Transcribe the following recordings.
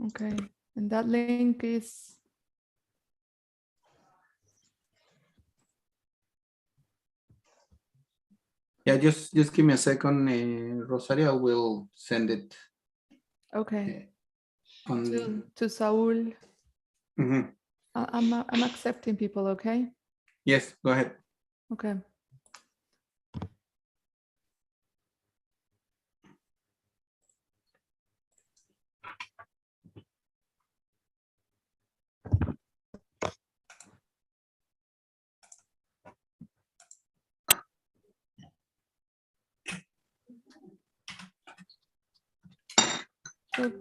Okay, and that link is. Yeah, just give me a second, Rosario. I will send it. Okay. On to Saul. Mm-hmm. I'm accepting people, okay? Yes, go ahead. Okay. So,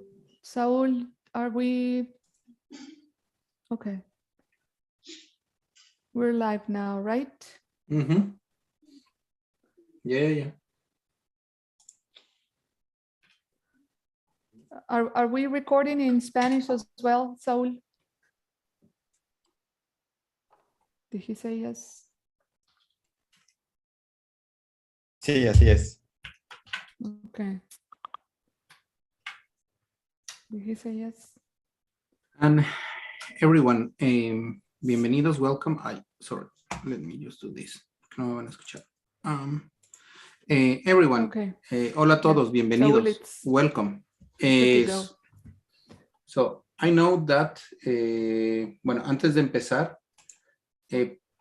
Saul, are we okay? We're live now, right? Mm-hmm. Yeah. Are we recording in Spanish as well, Saul? Did he say yes? Sí, así es. Okay. Did he say yes? And everyone, bienvenidos, welcome. Sorry, let me just do this. No me van a escuchar. Everyone, Okay. Hola a todos, bienvenidos. So Welcome. good to go. So, I know that, bueno, antes de empezar,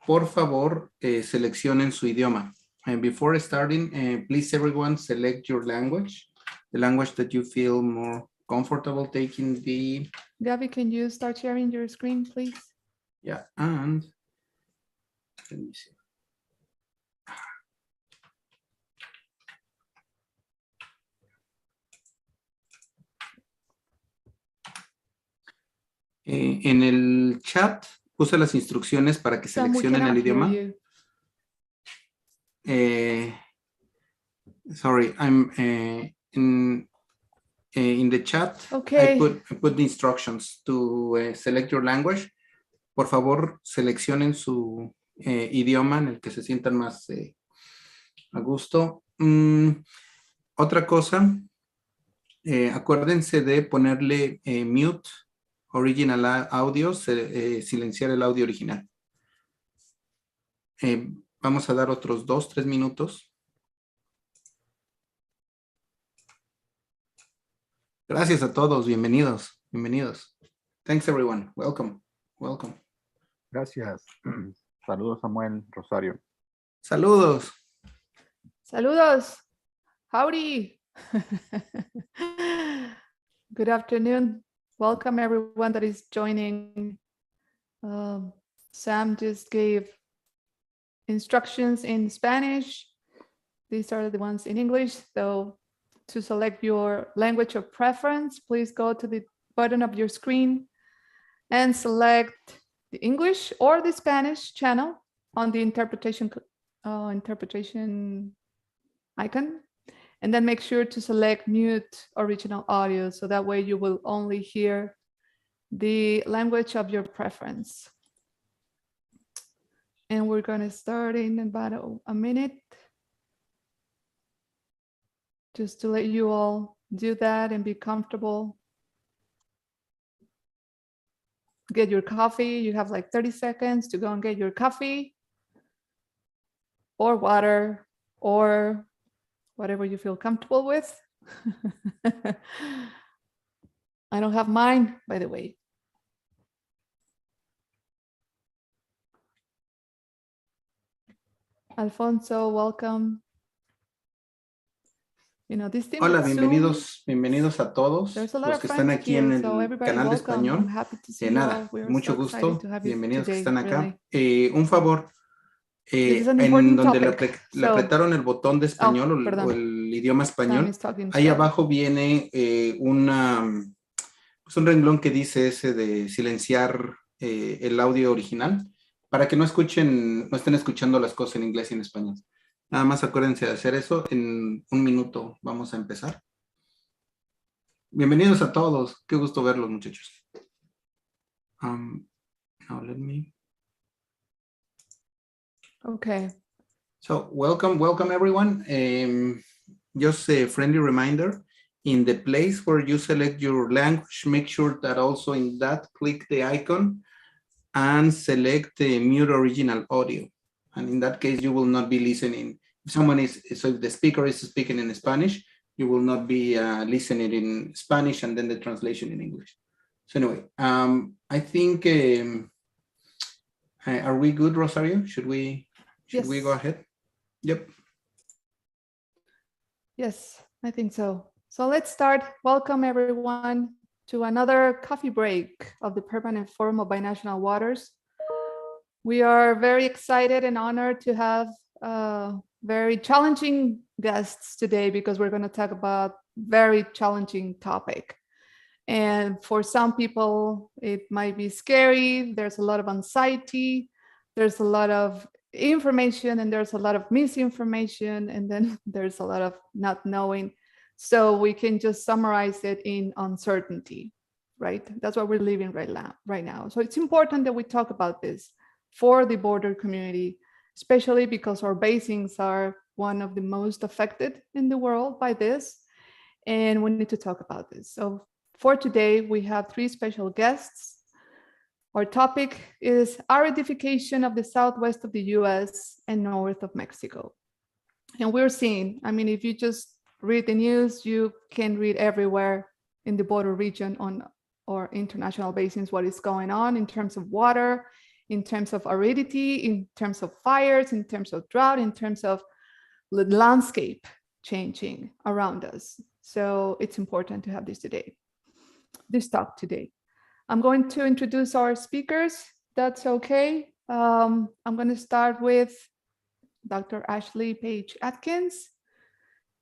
por favor, seleccionen su idioma. And before starting, please everyone select your language, the language that you feel more comfortable taking the... Gabby, can you start sharing your screen, please? Yeah, and let me see. En el chat puse las instrucciones para que Sam, we seleccionen el cannot hear idioma. you. Sorry, I'm in the chat. Okay. I put the instructions to select your language. Por favor, seleccionen su idioma en el que se sientan más a gusto. Otra cosa, acuérdense de ponerle mute original audio, silenciar el audio original. Vamos a dar otros 2-3 minutos. Gracias a todos, bienvenidos. Thanks everyone, welcome. Gracias. Saludos, Samuel, Rosario. Saludos. Howdy. Good afternoon. Welcome everyone that is joining. Sam just gave instructions in Spanish. These are the ones in English. So to select your language of preference, please go to the button of your screen and select the English or the Spanish channel on the interpretation icon. And then make sure to select mute original audio. So that way you will only hear the language of your preference. And we're going to start in about a minute. Just to let you all do that and be comfortable. Get your coffee. You have like 30 seconds to go and get your coffee or water or whatever you feel comfortable with. I don't have mine, by the way. Alfonso, welcome. You know, this team. Hola, bienvenidos a todos los que están aquí en el canal de español. Nada, mucho gusto. Bienvenidos que están acá. Un favor, en donde le apretaron el botón de español o el idioma español, ahí abajo viene un renglón que dice ese de silenciar el audio original para que no estén escuchando las cosas en inglés y en español. Nada más acuérdense de hacer eso. En un minuto vamos a empezar. Bienvenidos a todos. Qué gusto verlos, muchachos. Now let me... Okay. So welcome everyone. Just a friendly reminder. in the place where you select your language, make sure that also in that, click the icon and select the mute original audio. And in that case, you will not be listening. If if the speaker is speaking in Spanish, you will not be listening in Spanish and then the translation in English. So anyway, I think, are we good, Rosario? Should we go ahead? Yep. Yes, I think so. So let's start. Welcome everyone to another coffee break of the Permanent Forum of Binational Waters. We are very excited and honored to have very challenging guests today because we're going to talk about very challenging topic. And for some people, it might be scary. There's a lot of anxiety. There's a lot of information and there's a lot of misinformation. And then there's a lot of not knowing. So we can just summarize it in uncertainty, right? That's what we're living right now. So it's important that we talk about this for the border community, especially because our basins are one of the most affected in the world by this. And we need to talk about this. So for today, we have three special guests. Our topic is aridification of the southwest of the US and north of Mexico. And we're seeing, I mean, if you just read the news, you can read everywhere in the border region on our international basins what is going on in terms of water, in terms of aridity, in terms of fires, in terms of drought, in terms of the landscape changing around us. So it's important to have this talk today. I'm going to introduce our speakers. That's okay. I'm going to start with Dr. Ashley Page Atkins.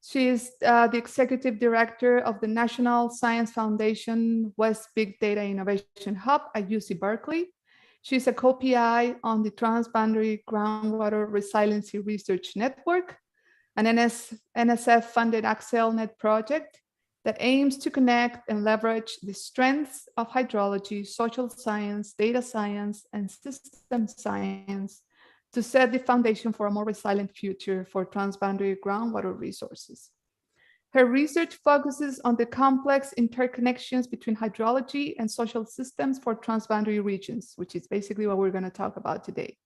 She is the Executive Director of the National Science Foundation West Big Data Innovation Hub at UC Berkeley. She's a co-PI on the Transboundary Groundwater Resiliency Research Network, an NSF-funded AccelNet project that aims to connect and leverage the strengths of hydrology, social science, data science, and system science to set the foundation for a more resilient future for transboundary groundwater resources. Her research focuses on the complex interconnections between hydrology and social systems for transboundary regions, which is basically what we're going to talk about today.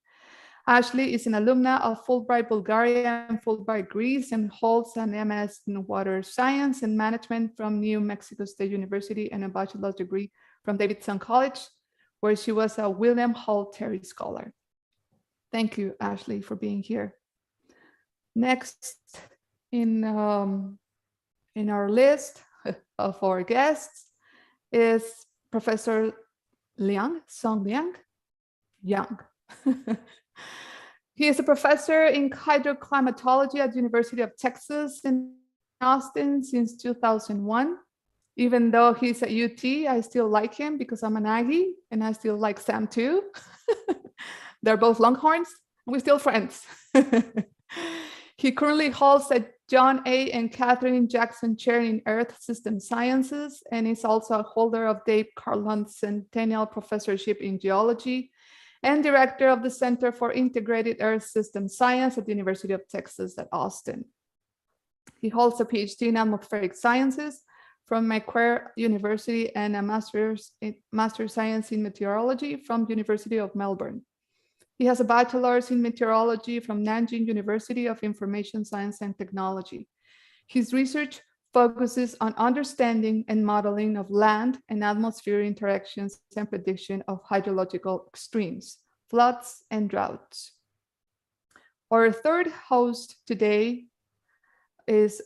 Ashley is an alumna of Fulbright Bulgaria and Fulbright Greece and holds an MS in water science and management from New Mexico State University and a bachelor's degree from Davidson College, where she was a William Hall Terry Scholar. Thank you, Ashley, for being here. Next in our list of our guests is Professor Zong-Liang. He is a professor in hydroclimatology at the University of Texas in Austin since 2001. Even though he's at UT, I still like him because I'm an Aggie and I still like Sam too. They're both Longhorns and we're still friends. He currently holds a John A. and Catherine Jackson Chair in Earth System Sciences and is also a holder of Dave Carlund Centennial Professorship in Geology and director of the Center for Integrated Earth System Science at the University of Texas at Austin. He holds a PhD in atmospheric sciences from Macquarie University and a master's science in meteorology from the University of Melbourne. He has a bachelor's in meteorology from Nanjing University of Information Science and Technology. His research focuses on understanding and modeling of land and atmosphere interactions and prediction of hydrological extremes, floods, and droughts. Our third host today is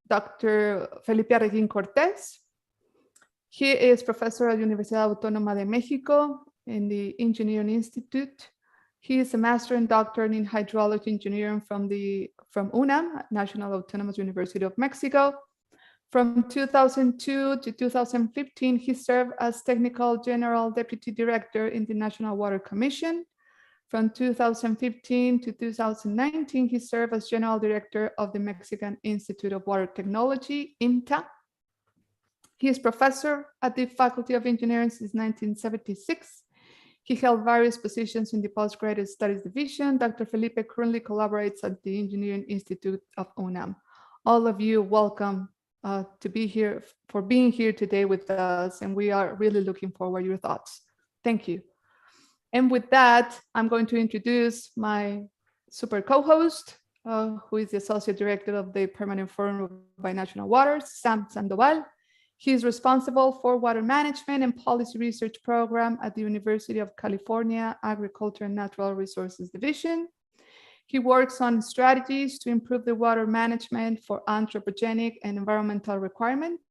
Dr. Felipe Arreguín Cortés. He is professor at Universidad Autónoma de México in the Engineering Institute. He is a master and doctorate in hydrology engineering from UNAM, National Autonomous University of Mexico. From 2002 to 2015, he served as Technical General Deputy Director in the National Water Commission. From 2015 to 2019, he served as General Director of the Mexican Institute of Water Technology, IMTA. He is professor at the Faculty of Engineering since 1976. He held various positions in the Postgraduate Studies Division. Dr. Felipe currently collaborates at the Engineering Institute of UNAM. All of you, welcome for being here today with us. And we are really looking forward to your thoughts. Thank you. And with that, I'm going to introduce my super co-host, who is the Associate Director of the Permanent Forum of Binational Waters, Sandoval. He is responsible for Water Management and Policy Research Program at the University of California, Agriculture and Natural Resources Division. He works on strategies to improve the water management for anthropogenic and environmental requirements,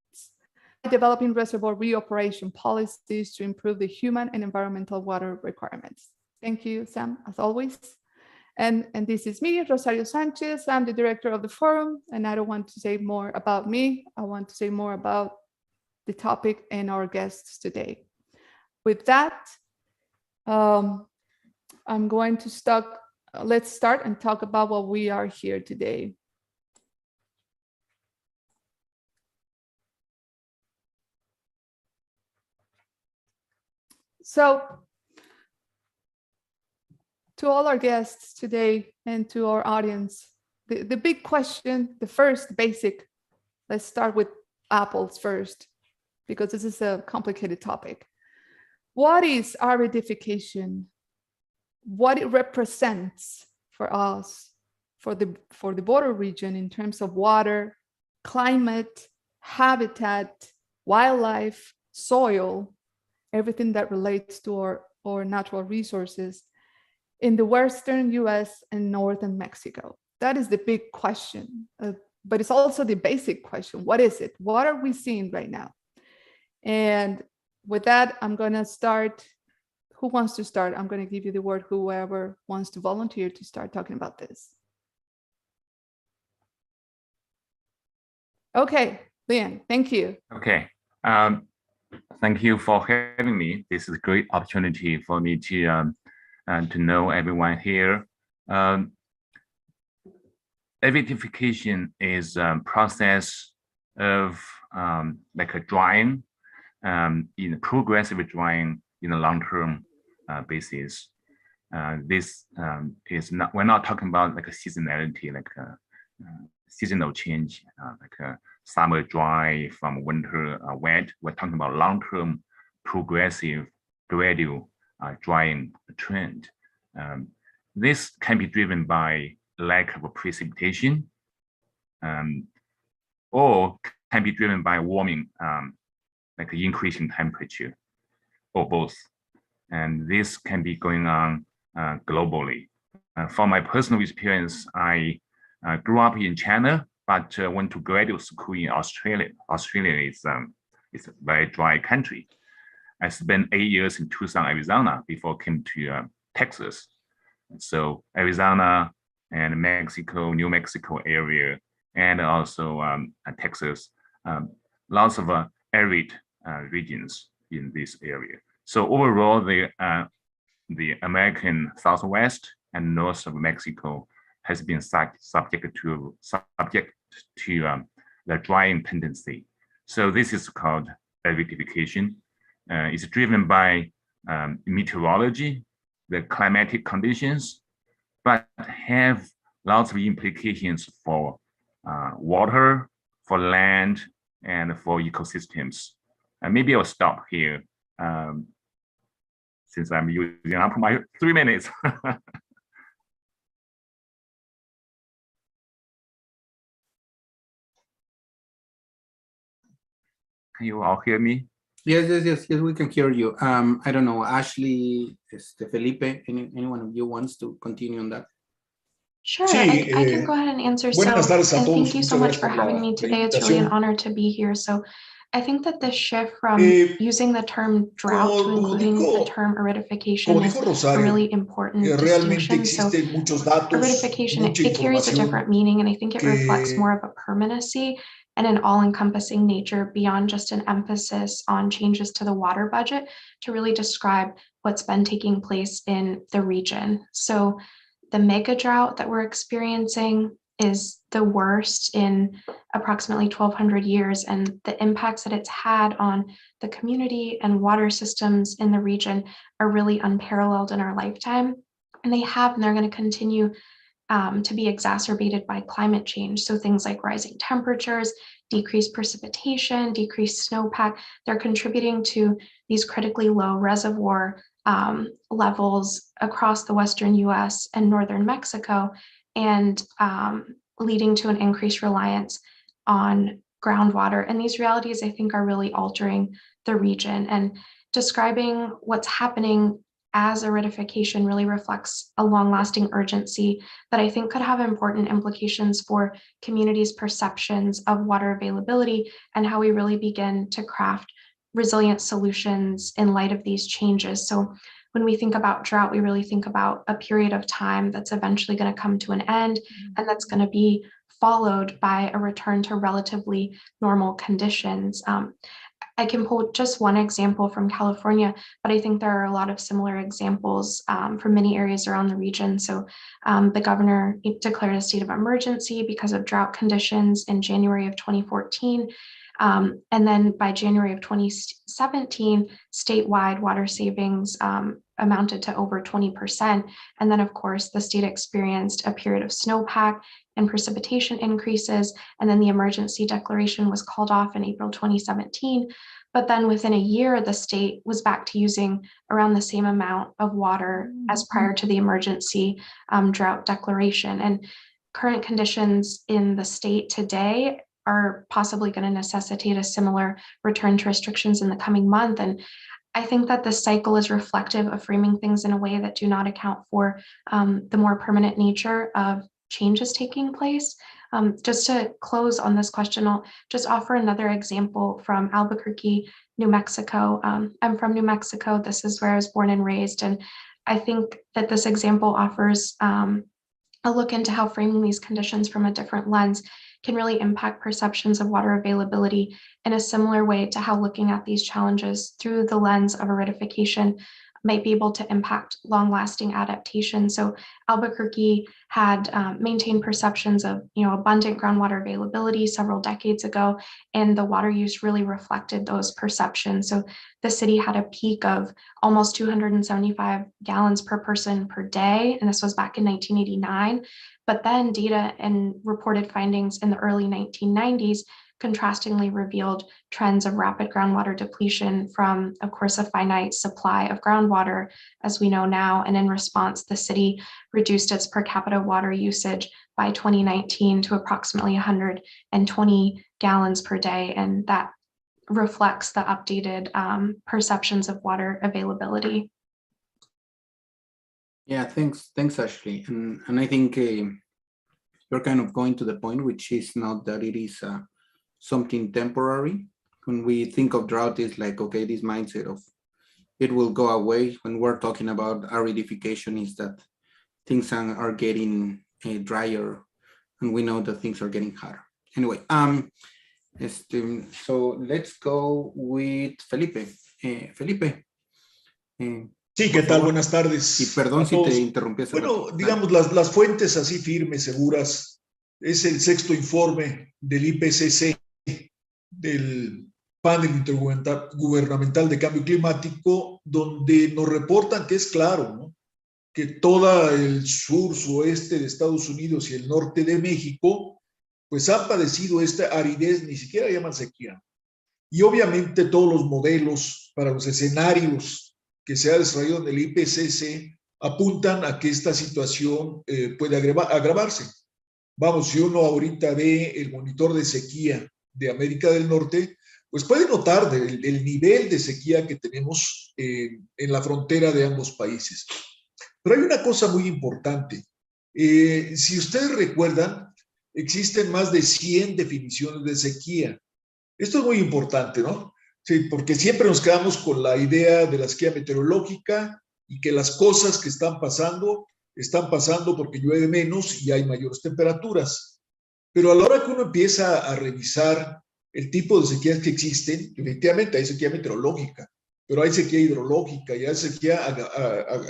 developing reservoir reoperation policies to improve the human and environmental water requirements. Thank you, Sam, as always. And this is me, Rosario Sánchez. I'm the director of the forum, and I don't want to say more about me. I want to say more about the topic and our guests today. With that, I'm going to let's start and talk about what we are here today. So, to all our guests today and to our audience, the big question, the first basic, let's start with apples first, because this is a complicated topic. What is aridification? What it represents for us, for the border region in terms of water, climate, habitat, wildlife, soil, everything that relates to our natural resources in the Western US and Northern Mexico. That is the big question, but it's also the basic question. What is it? What are we seeing right now? And with that, I'm gonna start. Who wants to start? I'm gonna give you the word, whoever wants to volunteer to start talking about this. Okay, Liang, thank you. Okay, thank you for having me. This is a great opportunity for me to know everyone here. Aridification is a process of like a drying, in progressive drying in a long-term basis. This is not, we're not talking about like a seasonality, like a seasonal change, like a summer dry from winter wet. We're talking about long-term progressive gradual drying trend. This can be driven by lack of precipitation, or can be driven by warming, like increasing temperature, or both. And this can be going on globally. From my personal experience, I grew up in China, but went to graduate school in Australia. Australia is a very dry country. I spent 8 years in Tucson, Arizona, before I came to Texas. So Arizona and Mexico, New Mexico area, and also Texas, lots of arid regions in this area. So overall, the American Southwest and north of Mexico has been subject to the drying tendency. So this is called aridification. It's driven by meteorology, the climatic conditions, but have lots of implications for water, for land, and for ecosystems. And maybe I'll stop here since I'm using up my 3 minutes. Can you all hear me? Yes, we can hear you. I don't know, Ashley, Felipe, anyone of you wants to continue on that? Sure, I can go ahead and answer. So, and thank you so much for having me today. It's really an honor to be here. So I think that this shift from using the term drought to including the term aridification is a really important distinction. So aridification, it carries a different meaning, and I think it reflects more of a permanency and an all-encompassing nature beyond just an emphasis on changes to the water budget to really describe what's been taking place in the region. So the mega drought that we're experiencing is the worst in approximately 1,200 years, and the impacts that it's had on the community and water systems in the region are really unparalleled in our lifetime. And they have, and they're going to continue to be exacerbated by climate change. So things like rising temperatures, decreased precipitation, decreased snowpack, they're contributing to these critically low reservoir levels across the Western US and Northern Mexico, and leading to an increased reliance on groundwater. And these realities, I think, are really altering the region, and describing what's happening as aridification really reflects a long-lasting urgency that I think could have important implications for communities' perceptions of water availability and how we really begin to craft resilient solutions in light of these changes. So when we think about drought, we really think about a period of time that's eventually going to come to an end, and that's going to be followed by a return to relatively normal conditions. I can pull just one example from California, but I think there are a lot of similar examples from many areas around the region. So the governor declared a state of emergency because of drought conditions in January of 2014. And then by January of 2017, statewide water savings amounted to over 20%. And then, of course, the state experienced a period of snowpack and precipitation increases. And then the emergency declaration was called off in April 2017. But then within a year, the state was back to using around the same amount of water as prior to the emergency drought declaration. And current conditions in the state today are possibly going to necessitate a similar return to restrictions in the coming month. And I think that this cycle is reflective of framing things in a way that do not account for the more permanent nature of changes taking place. Just to close on this question, I'll just offer another example from Albuquerque, New Mexico. I'm from New Mexico. This is where I was born and raised. And I think that this example offers a look into how framing these conditions from a different lens can really impact perceptions of water availability in a similar way to how looking at these challenges through the lens of aridification might be able to impact long-lasting adaptation. So Albuquerque had maintained perceptions of abundant groundwater availability several decades ago, and the water use really reflected those perceptions. So the city had a peak of almost 275 gallons per person per day, and this was back in 1989. But then data and reported findings in the early 1990s contrastingly revealed trends of rapid groundwater depletion from, of course, a finite supply of groundwater, as we know now. And in response, the city reduced its per capita water usage by 2019 to approximately 120 gallons per day. And that reflects the updated perceptions of water availability. Yeah, thanks, Ashley. And I think you're kind of going to the point, which is not that it is something temporary. When we think of drought, it's like, okay, this mindset of it will go away. When we're talking about aridification, is that things are getting drier, and we know that things are getting hotter. Anyway, so let's go with Felipe. Felipe. Sí, ¿qué tal? Buenas tardes. Y perdón si te interrumpí. Bueno, digamos, las fuentes así firmes, seguras, es el 6º informe del IPCC, del Panel Intergubernamental de Cambio Climático, donde nos reportan que es claro, ¿no?, que todo el sur, suroeste de Estados Unidos y el norte de México, pues han padecido esta aridez, ni siquiera llaman sequía. Y obviamente todos los modelos para los escenarios que se ha desarrollado en el IPCC apuntan a que esta situación puede agravarse. Vamos, si uno ahorita ve el monitor de sequía de América del Norte, pues puede notar el nivel de sequía que tenemos en la frontera de ambos países. Pero hay una cosa muy importante. Si ustedes recuerdan, existen más de 100 definiciones de sequía. Esto es muy importante, ¿no? Sí, porque siempre nos quedamos con la idea de la sequía meteorológica y que las cosas que están pasando porque llueve menos y hay mayores temperaturas. Pero a la hora que uno empieza a revisar el tipo de sequías que existen, efectivamente hay sequía meteorológica, pero hay sequía hidrológica, y hay sequía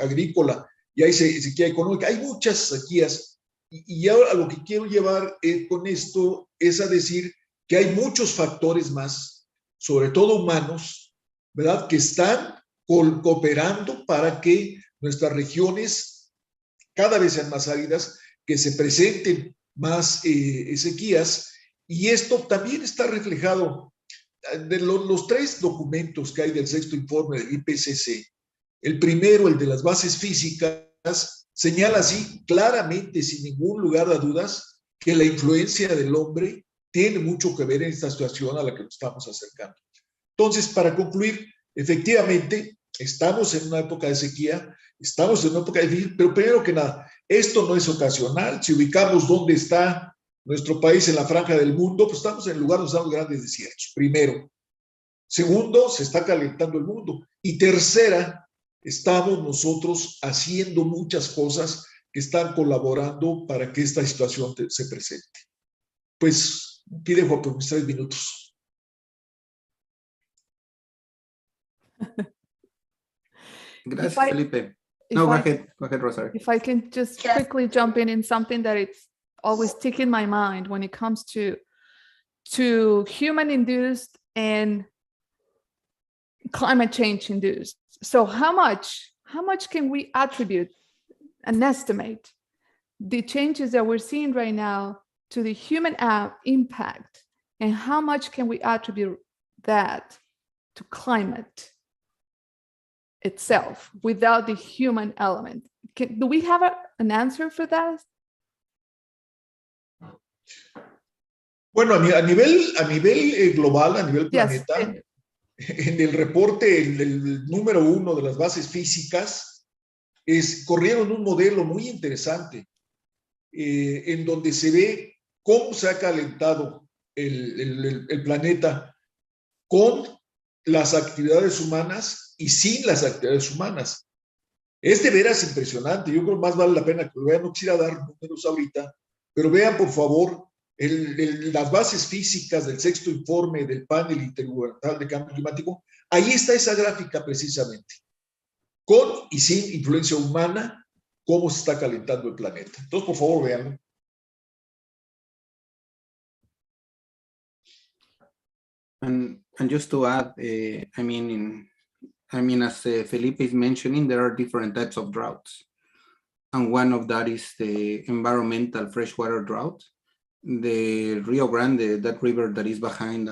agrícola, y hay sequía económica, hay muchas sequías. Y ahora lo que quiero llevar con esto es a decir que hay muchos factores más, sobre todo humanos, ¿verdad?, que están cooperando para que nuestras regiones cada vez sean más áridas, que se presenten más sequías, y esto también está reflejado de los tres documentos que hay del sexto informe del IPCC. El primero, el de las bases físicas, señala así claramente, sin ningún lugar a dudas, que la influencia del hombre tiene mucho que ver en esta situación a la que nos estamos acercando. Entonces, para concluir, efectivamente, estamos en una época de sequía, estamos en una época difícil, pero primero que nada, esto no es ocasional. Si ubicamos dónde está nuestro país en la franja del mundo, pues estamos en el lugar donde están los grandes desiertos, primero. Segundo, se está calentando el mundo. Y tercera, estamos nosotros haciendo muchas cosas que están colaborando para que esta situación se presente. Pues, aquí dejo por mis 3 minutos. Gracias, Felipe. No, go ahead, Rosario. If I can just quickly jump in something that it's always stick in my mind when it comes to human-induced and climate change-induced. So how much can we attribute and estimate the changes that we're seeing right now to the human impact, and how much can we attribute that to climate itself without the human element? Do we have an answer for that? Bueno, a nivel global, a nivel planeta, en el reporte, el número 1 de las bases físicas, corrieron un modelo muy interesante en donde se ve cómo se ha calentado el planeta con las actividades humanas y sin las actividades humanas. Es de veras impresionante. Yo creo que más vale la pena que lo vean. No quisiera dar números ahorita, pero vean, por favor, las bases físicas del sexto informe del panel intergubernamental de cambio climático. Ahí está esa gráfica precisamente, con y sin influencia humana, cómo se está calentando el planeta. Entonces, por favor, veanlo. And just to add, as Felipe is mentioning, there are different types of droughts. And one of that is the environmental freshwater drought. The Rio Grande, that river that is behind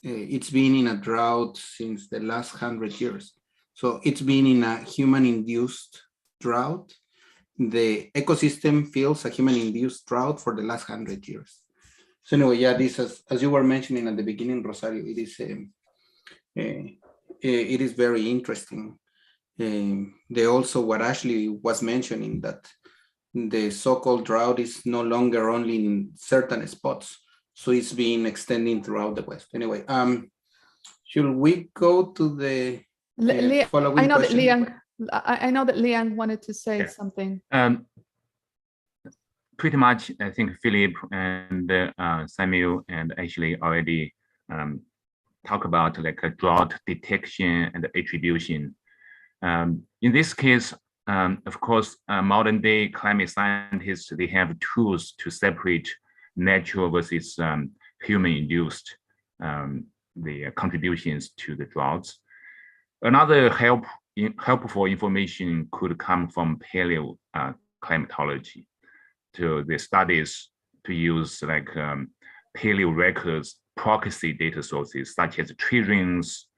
it's been in a drought since the last 100 years. So it's been in a human-induced drought. The ecosystem feels a human-induced drought for the last 100 years. So anyway, yeah, this as you were mentioning at the beginning, Rosario, it is very interesting. Also what Ashley was mentioning, that the so-called drought is no longer only in certain spots, so it's been extending throughout the West. Anyway, should we go to the following question? I know that Liang wanted to say something. Pretty much, I think Philip and Samuel and Ashley already talk about like a drought detection and attribution. In this case, of course, modern day climate scientists, they have tools to separate natural versus human-induced the contributions to the droughts. Another helpful information could come from paleoclimatology, to the studies to use like paleo records, proxy data sources such as tree rings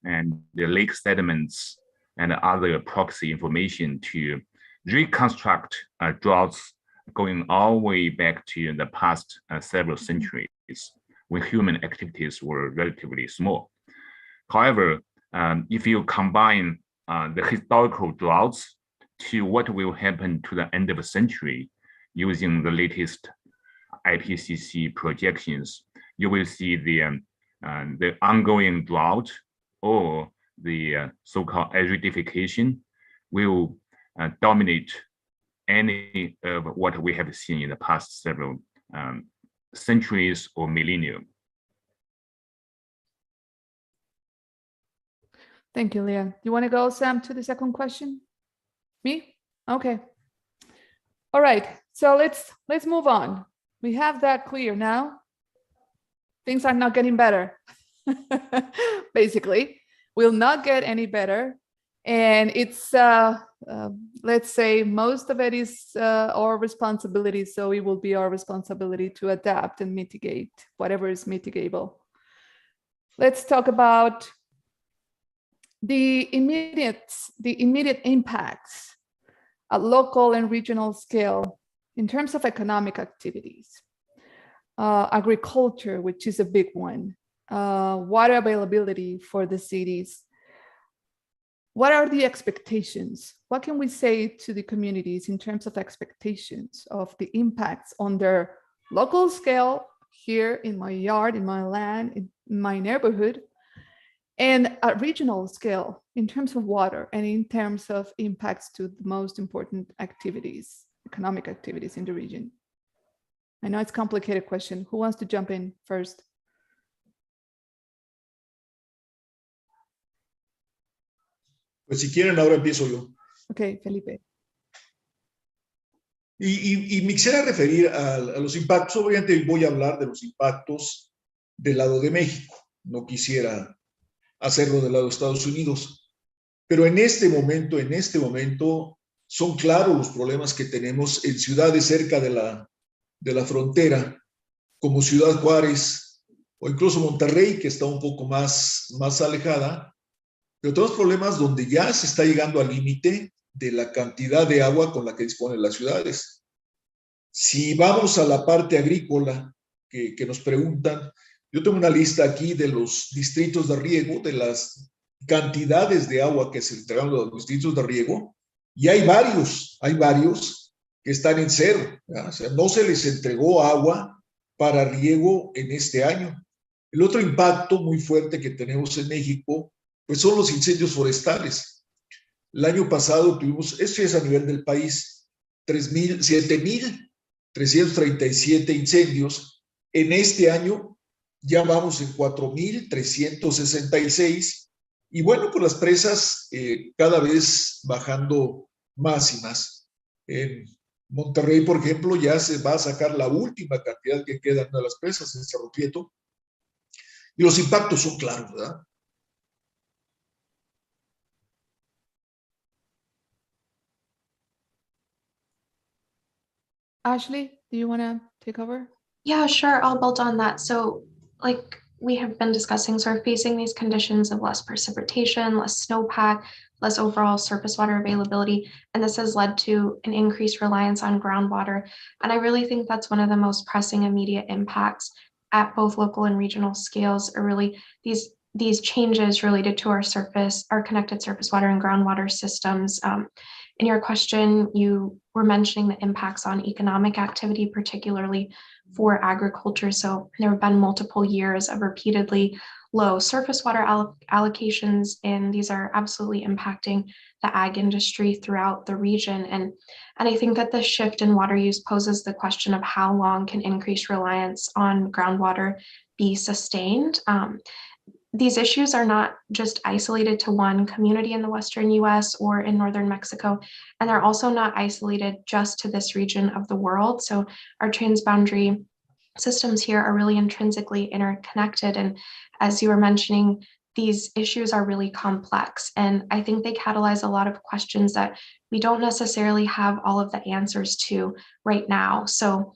and the lake sediments and other proxy information to reconstruct droughts going all the way back to the past several centuries when human activities were relatively small. However, if you combine the historical droughts to what will happen to the end of the century using the latest IPCC projections, you will see the ongoing drought or the so-called aridification will dominate any of what we have seen in the past several centuries or millennia. Thank you, Leah. You want to go, Sam, to the second question? Me? Okay. All right. So let's move on. We have that clear now. Things are not getting better. Basically, will not get any better. And it's, let's say, most of it is our responsibility. So it will be our responsibility to adapt and mitigate whatever is mitigable. Let's talk about the immediate impacts at local and regional scale in terms of economic activities. Agriculture, which is a big one, water availability for the cities. What are the expectations? What can we say to the communities in terms of expectations of the impacts on their local scale here in my yard, in my land, in my neighborhood, and at regional scale in terms of water and in terms of impacts to the most important activities, economic activities in the region? I know it's a complicated question. Who wants to jump in first? Pues si quieren, ahora empiezo yo. Okay, Felipe. Y me quisiera referir a los impactos. Obviamente voy a hablar de los impactos del lado de México. No quisiera hacerlo del lado de Estados Unidos. Pero en este momento son claros los problemas que tenemos en ciudades cerca de la frontera, como Ciudad Juárez o incluso Monterrey, que está un poco más alejada. Pero tenemos problemas donde ya se está llegando al límite de la cantidad de agua con la que disponen las ciudades. Si vamos a la parte agrícola que nos preguntan, yo tengo una lista aquí de los distritos de riego, de las cantidades de agua que se entregaron a los distritos de riego, y hay varios que están en cero. O sea, no se les entregó agua para riego en este año. El otro impacto muy fuerte que tenemos en México pues son los incendios forestales. El año pasado tuvimos, esto es a nivel del país, 7,337 incendios. En este año ya vamos en 4,366. Y bueno, pues las presas cada vez bajando más y más. En Monterrey, por ejemplo, ya se va a sacar la última cantidad que quedan de las presas en Cerro Prieto. Y los impactos son claros, ¿verdad? Ashley, do you want to take over? Yeah, sure. I'll build on that. So, like we have been discussing, sort of facing these conditions of less precipitation, less snowpack, less overall surface water availability, and this has led to an increased reliance on groundwater. And I really think that's one of the most pressing immediate impacts at both local and regional scales are really these changes related to our connected surface water and groundwater systems. In your question, you were mentioning the impacts on economic activity, particularly for agriculture. So there have been multiple years of repeatedly low surface water allocations, and these are absolutely impacting the ag industry throughout the region. And I think that the shift in water use poses the question of how long can increased reliance on groundwater be sustained. These issues are not just isolated to one community in the Western US or in Northern Mexico, and they're also not isolated just to this region of the world. So our transboundary systems here are really intrinsically interconnected. And as you were mentioning, these issues are really complex. And I think they catalyze a lot of questions that we don't necessarily have all of the answers to right now. So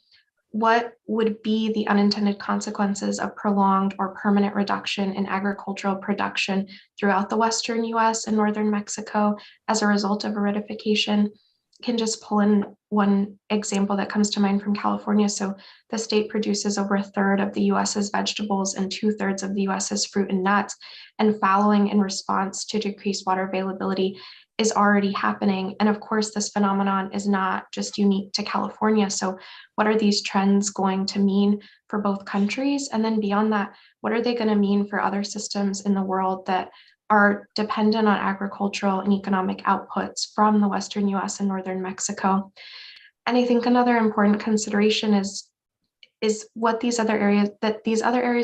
what would be the unintended consequences of prolonged or permanent reduction in agricultural production throughout the Western US and Northern Mexico as a result of aridification? Can just pull in one example that comes to mind from California. So the state produces over a third of the US's vegetables and 2/3 of the US's fruit and nuts, and fallowing in response to decreased water availability is already happening. And of course, this phenomenon is not just unique to California. So what are these trends going to mean for both countries? And then beyond that, what are they going to mean for other systems in the world that are dependent on agricultural and economic outputs from the Western US and Northern Mexico? And I think another important consideration is what these other areas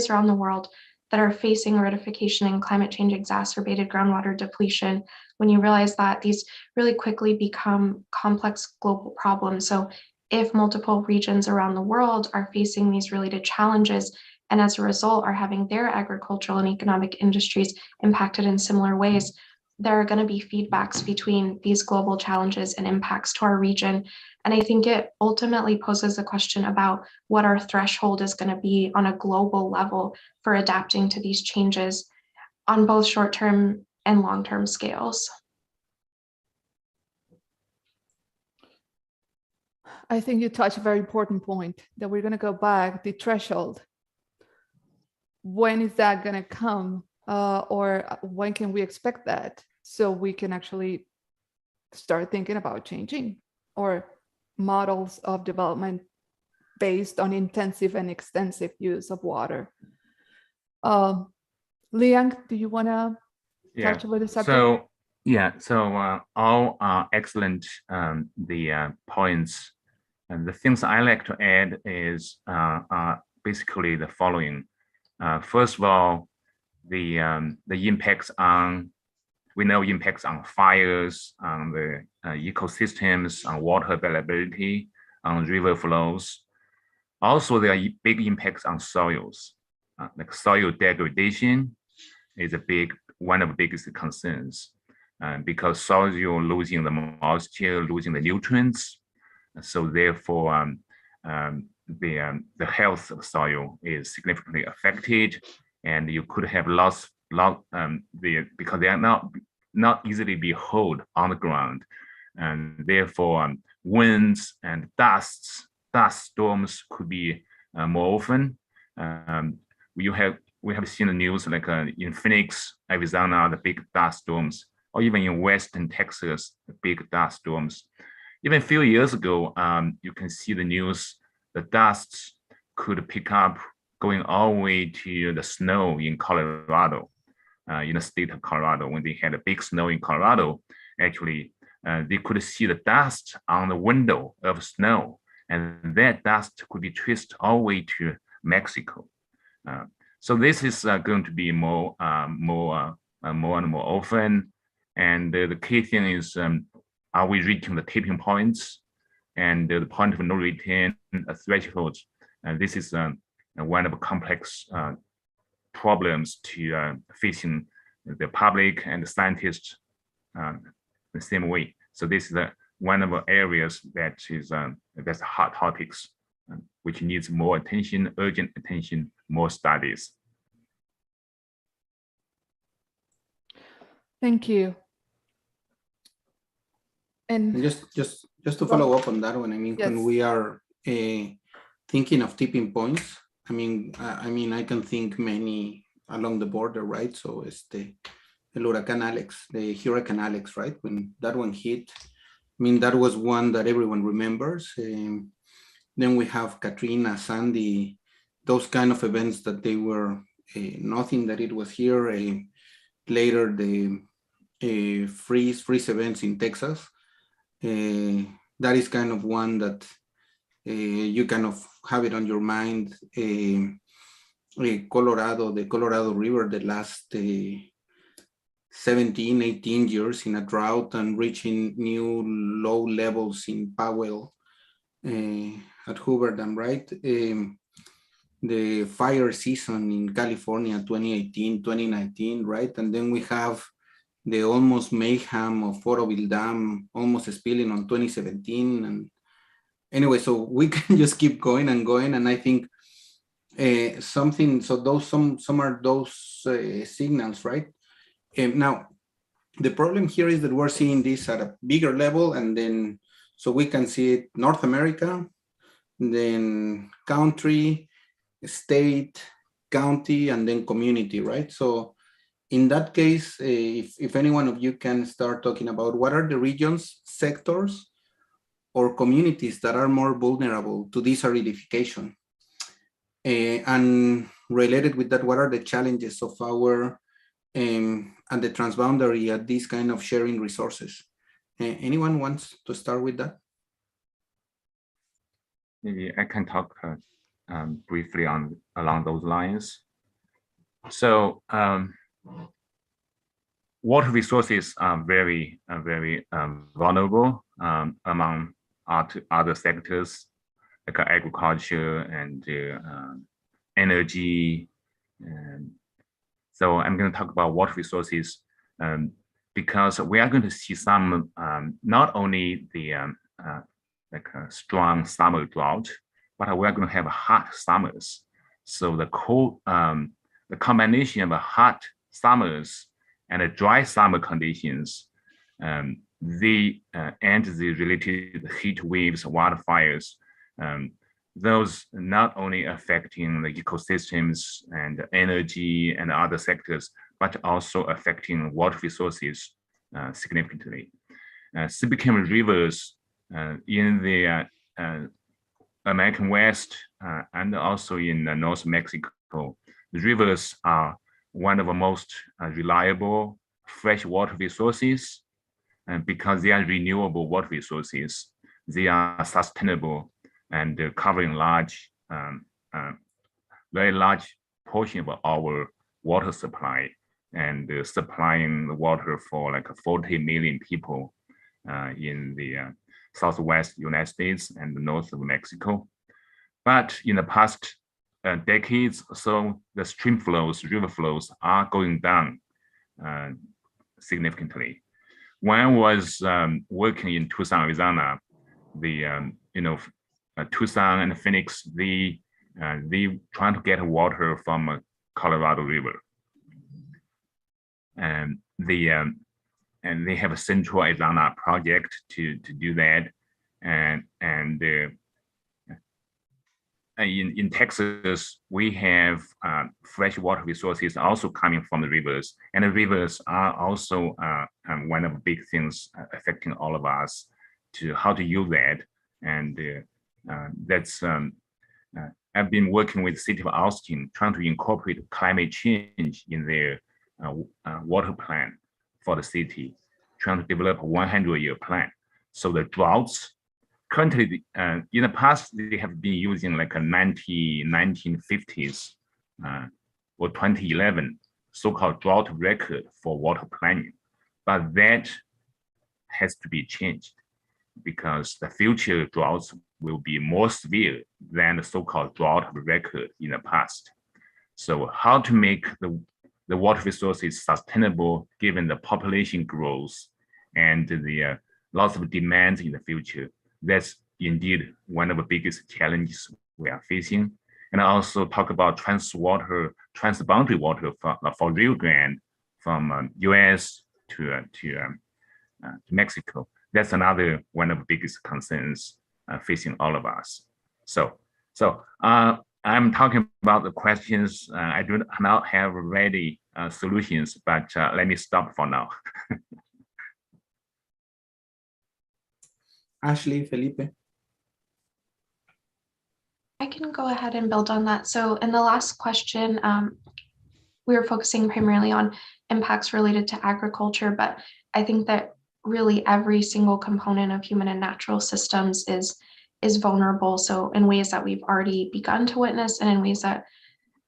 around the world that are facing aridification and climate change exacerbated groundwater depletion, when you realize that these really quickly become complex global problems. So if multiple regions around the world are facing these related challenges, and as a result are having their agricultural and economic industries impacted in similar ways, there are going to be feedbacks between these global challenges and impacts to our region. And I think it ultimately poses a question about what our threshold is going to be on a global level for adapting to these changes on both short-term and long-term scales. I think you touched a very important point that we're going to go back, the threshold. When is that going to come? Or when can we expect that so we can actually start thinking about changing or models of development based on intensive and extensive use of water? Liang, do you want to touch over the subject? All are excellent, the points. And the things I like to add is basically the following. First of all, the impacts on, we know impacts on fires, on the ecosystems, on water availability, on river flows. Also, there are big impacts on soils. Like soil degradation is one of the biggest concerns because soils are losing the moisture, losing the nutrients. So therefore, the health of soil is significantly affected, and you could have lost because they are not easily be held on the ground, and therefore winds and dust storms could be more often. We have seen the news like in Phoenix, Arizona, the big dust storms, or even in Western Texas, the big dust storms. Even a few years ago, you can see the news, the dust could pick up going all the way to the snow in Colorado, in the state of Colorado. When they had a big snow in Colorado, actually, they could see the dust on the window of snow, and that dust could be traced all the way to Mexico. So this is going to be more and more often. And the key thing is, are we reaching the tipping points and the point of no return, a threshold? And this is one of the complex problems to facing the public and the scientists the same way. So this is one of the areas that is that's hot topics, which needs more attention, urgent attention, more studies. Thank you. And just to follow up on that one, I mean, yes. When we are thinking of tipping points, I mean, I can think many along the border, right? So it's the Hurricane Alex, right? When that one hit, I mean, that was one that everyone remembers. Then we have Katrina, Sandy, those kind of events that they were nothing that it was here. Later, the freeze events in Texas. That is kind of one that you kind of have it on your mind. The Colorado River, the last 17, 18 years in a drought and reaching new low levels in Powell at Hoover Dam, right? The fire season in California, 2018, 2019, right? And then we have the almost mayhem of Oroville Dam almost spilling on 2017. And anyway, so we can just keep going. And I think some are those signals, right? Now, the problem here is that we're seeing this at a bigger level, and then so we can see it North America, then country, state, county, and then community, right? So in that case, if any one of you can start talking about what are the regions, sectors, or communities that are more vulnerable to this aridification, and related with that, what are the challenges of our and the transboundary at this kind of sharing resources? Anyone wants to start with that? Maybe I can talk briefly along those lines. So water resources are very vulnerable among other sectors like agriculture and energy. So I'm going to talk about water resources. because we are going to see some, not only the like a strong summer drought, but we are going to have hot summers. So the the combination of hot summers and dry summer conditions, and the related heat waves, wildfires, those not only affecting the ecosystems and energy and other sectors, but also affecting water resources significantly. Speaking of rivers in the American West and also in North Mexico, the rivers are one of the most reliable freshwater resources, and because they are renewable water resources, they are sustainable and covering very large portion of our water supply, and supplying the water for like 40 million people in the Southwest United States and the north of Mexico. But in the past decades or so, the stream flows, river flows are going down significantly. When I was working in Tucson, Arizona, the Tucson and Phoenix, they trying to get water from Colorado River, and they have a Central Arizona project to do that, and in Texas we have fresh water resources also coming from the rivers, and the rivers are also one of the big things affecting all of us to how to use that, and that's I've been working with the city of Austin trying to incorporate climate change in their water plan for the city, trying to develop a 100-year plan. So the droughts currently, in the past, they have been using like a 1950s or 2011 so-called drought record for water planning, but that has to be changed because the future droughts will be more severe than the so-called drought record in the past. So how to make the water resources sustainable given the population growth and the lots of demands in the future, that's indeed one of the biggest challenges we are facing. And I also talk about transboundary water for Rio Grande from US to Mexico. That's another one of the biggest concerns facing all of us. So I'm talking about the questions. I do not have ready solutions, but let me stop for now. Ashley, Felipe. I can go ahead and build on that. So in the last question, we were focusing primarily on impacts related to agriculture, but I think that really every single component of human and natural systems is vulnerable. So in ways that we've already begun to witness and in ways that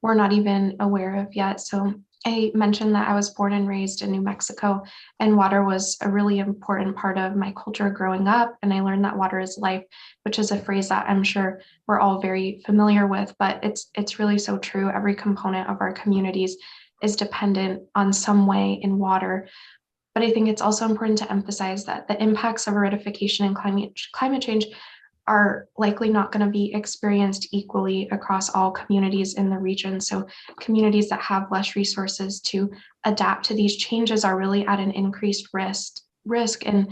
we're not even aware of yet. So I mentioned that I was born and raised in New Mexico, and water was a really important part of my culture growing up. And I learned that water is life, which is a phrase that I'm sure we're all very familiar with, but it's really so true. Every component of our communities is dependent on some way in water. But I think it's also important to emphasize that the impacts of aridification and climate change are likely not going to be experienced equally across all communities in the region. So communities that have less resources to adapt to these changes are really at an increased risk, and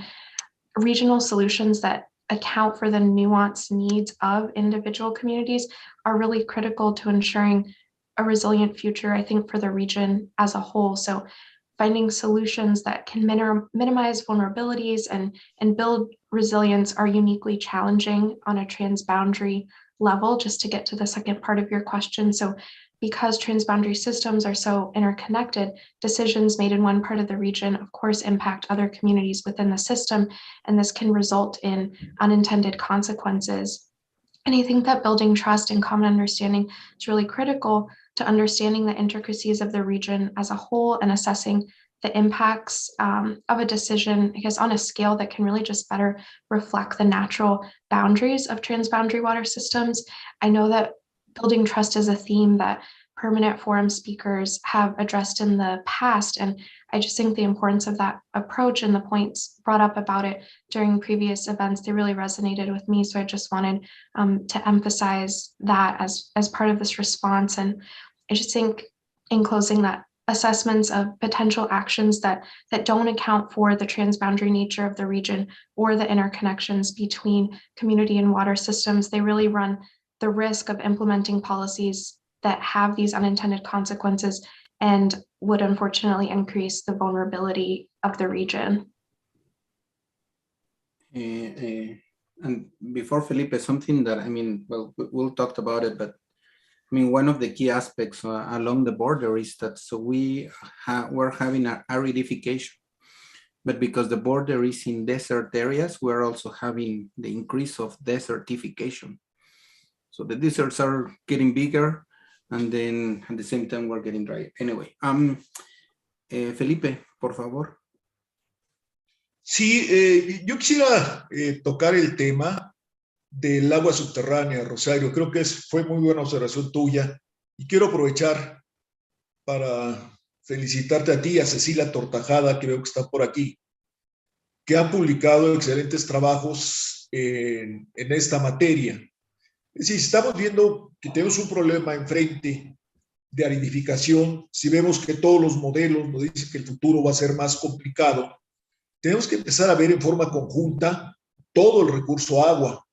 regional solutions that account for the nuanced needs of individual communities are really critical to ensuring a resilient future, I think, for the region as a whole. So finding solutions that can minimize vulnerabilities and build resilience are uniquely challenging on a transboundary level, just to get to the second part of your question. So because transboundary systems are so interconnected, decisions made in one part of the region, of course, impact other communities within the system, and this can result in unintended consequences. And I think that building trust and common understanding is really critical to understanding the intricacies of the region as a whole and assessing the impacts of a decision, I guess, on a scale that can really just better reflect the natural boundaries of transboundary water systems. I know that building trust is a theme that permanent forum speakers have addressed in the past. And I just think the importance of that approach and the points brought up about it during previous events, they really resonated with me. So I just wanted to emphasize that as part of this response. And I just think in closing that assessments of potential actions that don't account for the transboundary nature of the region or the interconnections between community and water systems, they really run the risk of implementing policies that have these unintended consequences and would unfortunately increase the vulnerability of the region. And before Felipe, something that, I mean, well, we'll talk about it, but I mean, one of the key aspects along the border is that so we're having an aridification, but because the border is in desert areas, we're also having the increase of desertification. So the deserts are getting bigger, and then at the same time we're getting dry. Anyway, Felipe, por favor. Sí, yo quisiera tocar el tema del agua subterránea, Rosario. Creo que fue muy buena observación tuya y quiero aprovechar para felicitarte a ti y a Cecilia Tortajada, que veo que está por aquí, que han publicado excelentes trabajos en esta materia. Es decir, estamos viendo que tenemos un problema enfrente de aridificación. Si vemos que todos los modelos nos dicen que el futuro va a ser más complicado, tenemos que empezar a ver en forma conjunta todo el recurso agua.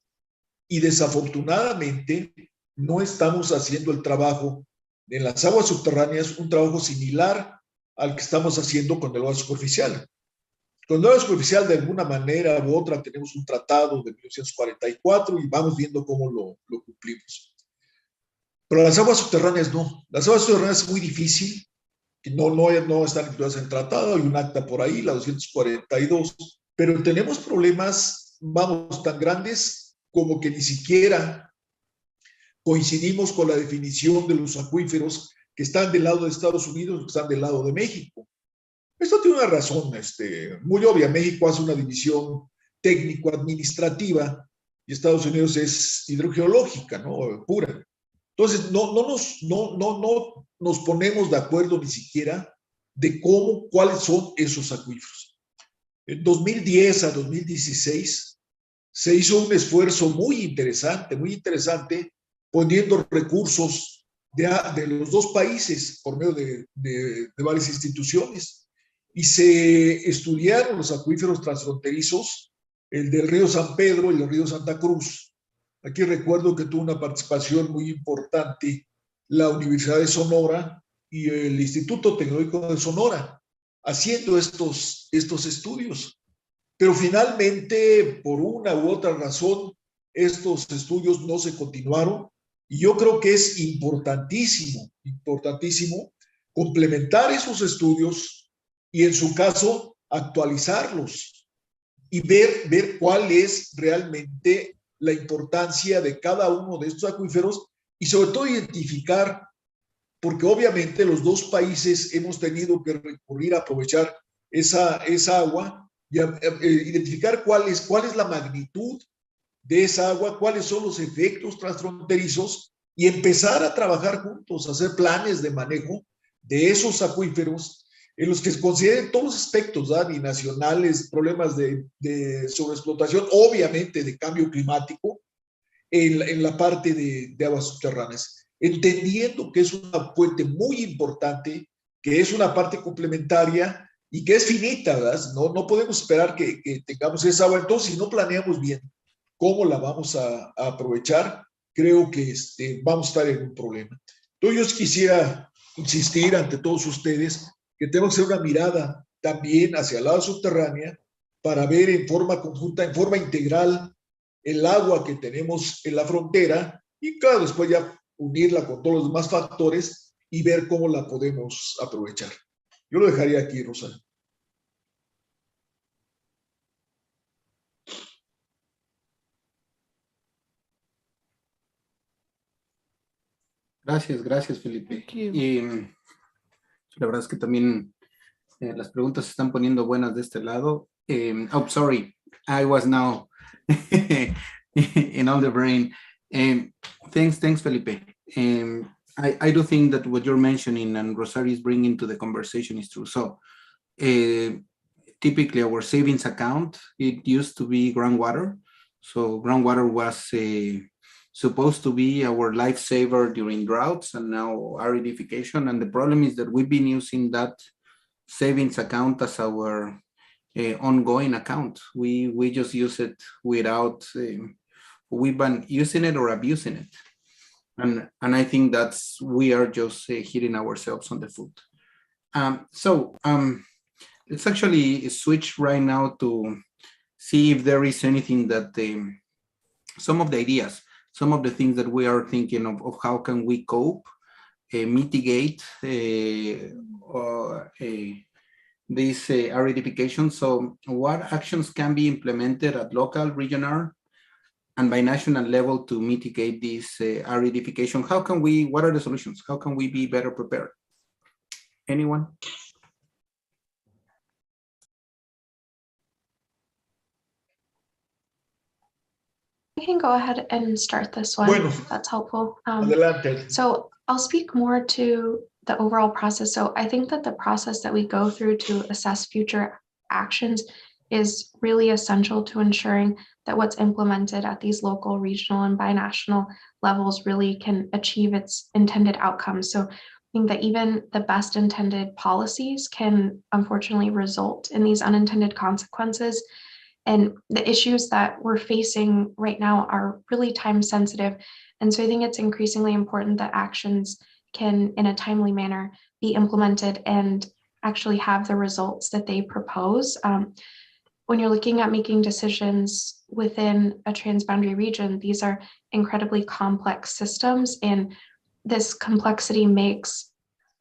Y desafortunadamente no estamos haciendo el trabajo en las aguas subterráneas, un trabajo similar al que estamos haciendo con el agua superficial. Con el agua superficial, de alguna manera u otra, tenemos un tratado de 1944 y vamos viendo cómo lo cumplimos. Pero las aguas subterráneas no. Las aguas subterráneas es muy difícil, que no están incluidas en el tratado, hay un acta por ahí, la 242, pero tenemos problemas, vamos, tan grandes como que ni siquiera coincidimos con la definición de los acuíferos que están del lado de Estados Unidos, que están del lado de México. Esto tiene una razón muy obvia. México hace una división técnico-administrativa y Estados Unidos es hidrogeológica, ¿no? Pura. Entonces, no nos ponemos de acuerdo ni siquiera de cuáles son esos acuíferos. En 2010 a 2016 se hizo un esfuerzo muy interesante, poniendo recursos de los dos países por medio de varias instituciones. Y se estudiaron los acuíferos transfronterizos, el del río San Pedro y el río Santa Cruz. Aquí recuerdo que tuvo una participación muy importante la Universidad de Sonora y el Instituto Tecnológico de Sonora, haciendo estos estudios. Pero finalmente, por una u otra razón, estos estudios no se continuaron. Y yo creo que es importantísimo complementar esos estudios y, en su caso, actualizarlos y ver cuál es realmente la importancia de cada uno de estos acuíferos y, sobre todo, identificar, porque obviamente los dos países hemos tenido que recurrir a aprovechar esa agua y identificar cuál es la magnitud de esa agua, cuáles son los efectos transfronterizos y empezar a trabajar juntos, a hacer planes de manejo de esos acuíferos en los que se consideren todos los aspectos, binacionales, problemas de sobreexplotación, obviamente de cambio climático, en la parte de aguas subterráneas, entendiendo que es una fuente muy importante, que es una parte complementaria y que es finita, ¿verdad? No podemos esperar que tengamos esa agua. Entonces, si no planeamos bien cómo la vamos a aprovechar, creo que vamos a estar en un problema. Entonces, yo quisiera insistir ante todos ustedes que tenemos que hacer una mirada también hacia el lado subterránea para ver en forma conjunta, en forma integral, el agua que tenemos en la frontera y, claro, después ya unirla con todos los demás factores y ver cómo la podemos aprovechar. Yo lo dejaría aquí, Rosario. Gracias, Felipe. Y la verdad es que también las preguntas se están poniendo buenas de este lado. Sorry, I was now in on the brain. Thanks, Felipe. I do think that what you're mentioning and Rosario is bringing to the conversation is true. So typically our savings account, it used to be groundwater. So groundwater was supposed to be our lifesaver during droughts, and now aridification. And the problem is that we've been using that savings account as our ongoing account. We just use it without, we've been using it or abusing it. And I think we are just hitting ourselves on the foot. Let's actually switch right now to see if there is anything that some of the ideas, some of the things that we are thinking of how can we cope, mitigate this aridification. So what actions can be implemented at local, regional, and by national level to mitigate this aridification? What are the solutions? How can we be better prepared? Anyone? I can go ahead and start this one. If that's helpful. So I'll speak more to the overall process. So I think that the process that we go through to assess future actions is really essential to ensuring that what's implemented at these local, regional, and binational levels really can achieve its intended outcomes. So I think that even the best intended policies can unfortunately result in these unintended consequences. And the issues that we're facing right now are really time sensitive. And so I think it's increasingly important that actions can, in a timely manner, be implemented and actually have the results that they propose. When you're looking at making decisions within a transboundary region, these are incredibly complex systems, and this complexity makes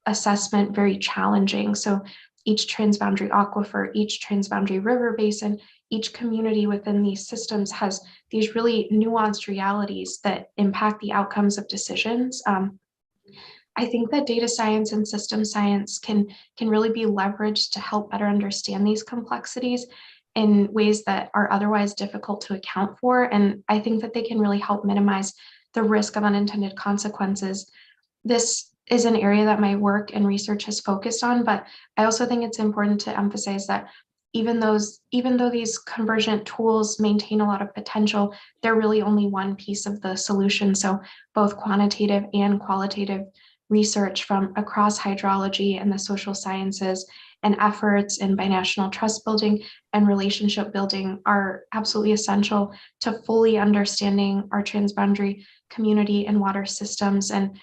assessment very challenging. So each transboundary aquifer, each transboundary river basin, each community within these systems has these really nuanced realities that impact the outcomes of decisions. I think that data science and system science can really be leveraged to help better understand these complexities in ways that are otherwise difficult to account for. And I think that they can really help minimize the risk of unintended consequences. This is an area that my work and research has focused on, but I also think it's important to emphasize that even though these convergent tools maintain a lot of potential, they're really only one piece of the solution. So both quantitative and qualitative research from across hydrology and the social sciences and efforts in binational trust building and relationship building are absolutely essential to fully understanding our transboundary community and water systems. And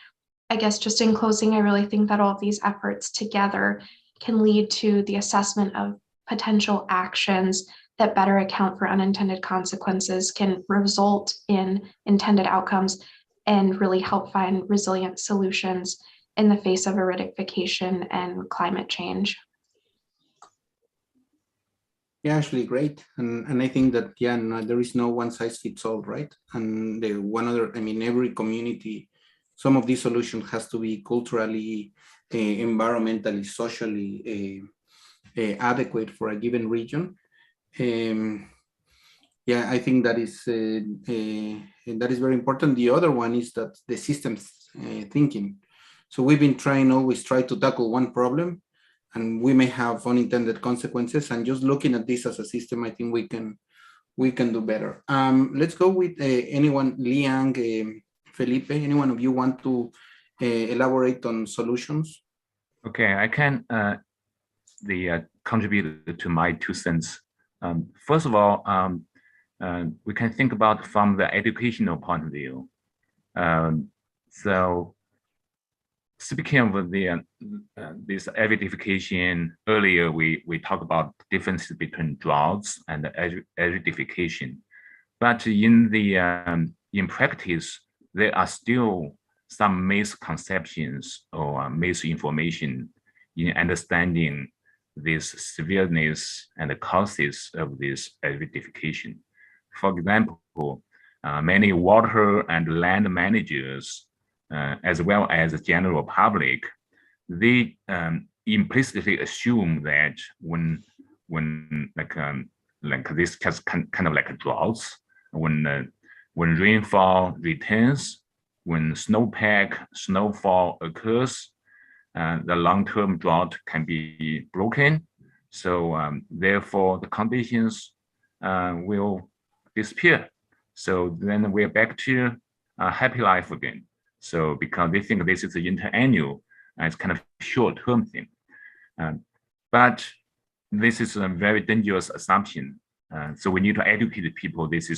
I guess just in closing, I really think that all of these efforts together can lead to the assessment of potential actions that better account for unintended consequences, can result in intended outcomes, and really help find resilient solutions in the face of aridification and climate change. Yeah, actually great. And I think that, yeah, no, there is no one size fits all, right? And every community, some of these solutions has to be culturally, environmentally, socially adequate for a given region. Yeah, I think that is very important. The other one is that the systems thinking. So we've been always try to tackle one problem, and we may have unintended consequences. And just looking at this as a system, I think we can do better. Let's go with anyone, Liang, Felipe. Anyone of you want to elaborate on solutions? Okay, I can contribute to my 2 cents. First of all, we can think about from the educational point of view. So speaking of this aridification, earlier we talked about the difference between droughts and aridification, but in practice there are still some misconceptions or misinformation in understanding this severeness and the causes of this aridification. For example, many water and land managers, as well as the general public, they implicitly assume that when this kind of like droughts, when rainfall returns, when snowpack, snowfall occurs, the long-term drought can be broken. So therefore, the conditions will disappear. So then we're back to a happy life again. So because they think this is an interannual, it's kind of short-term thing. But this is a very dangerous assumption. So we need to educate people. This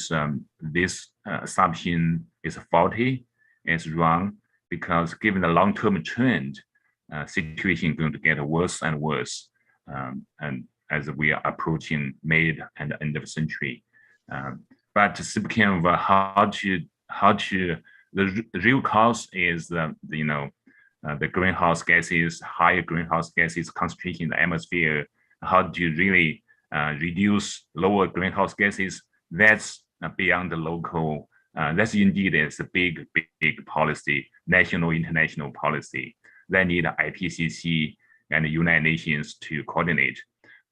assumption is faulty, it's wrong, because given the long-term trend, situation is going to get worse and worse, and as we are approaching mid and end of the century. But speaking of how to the real cause is the greenhouse gases, higher greenhouse gases concentration in the atmosphere. How do you really reduce lower greenhouse gases? That's beyond the local. That's indeed is a big policy, national, international policy that need IPCC and the United Nations to coordinate.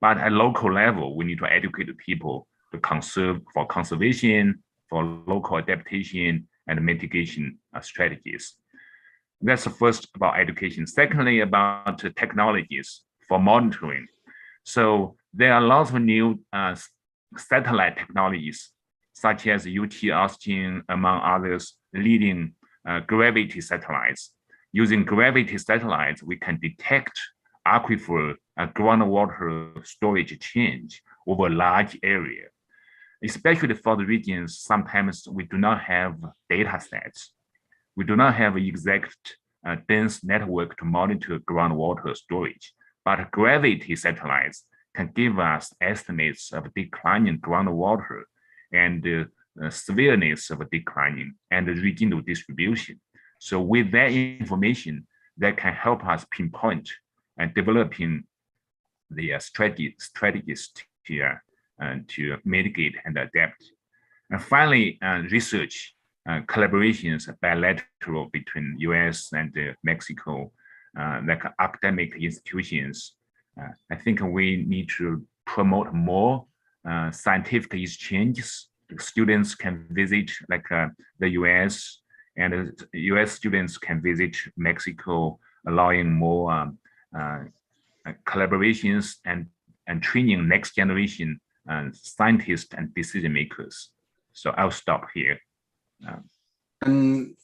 But at local level, we need to educate the people to for conservation, for local adaptation and mitigation strategies. That's the first about education. Secondly, about technologies for monitoring. So there are lots of new satellite technologies, such as UT Austin, among others, leading gravity satellites. Using gravity satellites, we can detect aquifer groundwater storage change over a large area. Especially for the regions, sometimes we do not have data sets. We do not have exact dense network to monitor groundwater storage, but gravity satellites can give us estimates of declining groundwater and the severeness of declining and the regional distribution. So with that information, that can help us pinpoint and developing the strategies to mitigate and adapt. And finally, research collaborations bilateral between US and Mexico, like academic institutions. I think we need to promote more scientific exchanges. Students can visit like the US, and US students can visit Mexico, allowing more collaborations and training next generation scientists and decision makers. So I'll stop here. And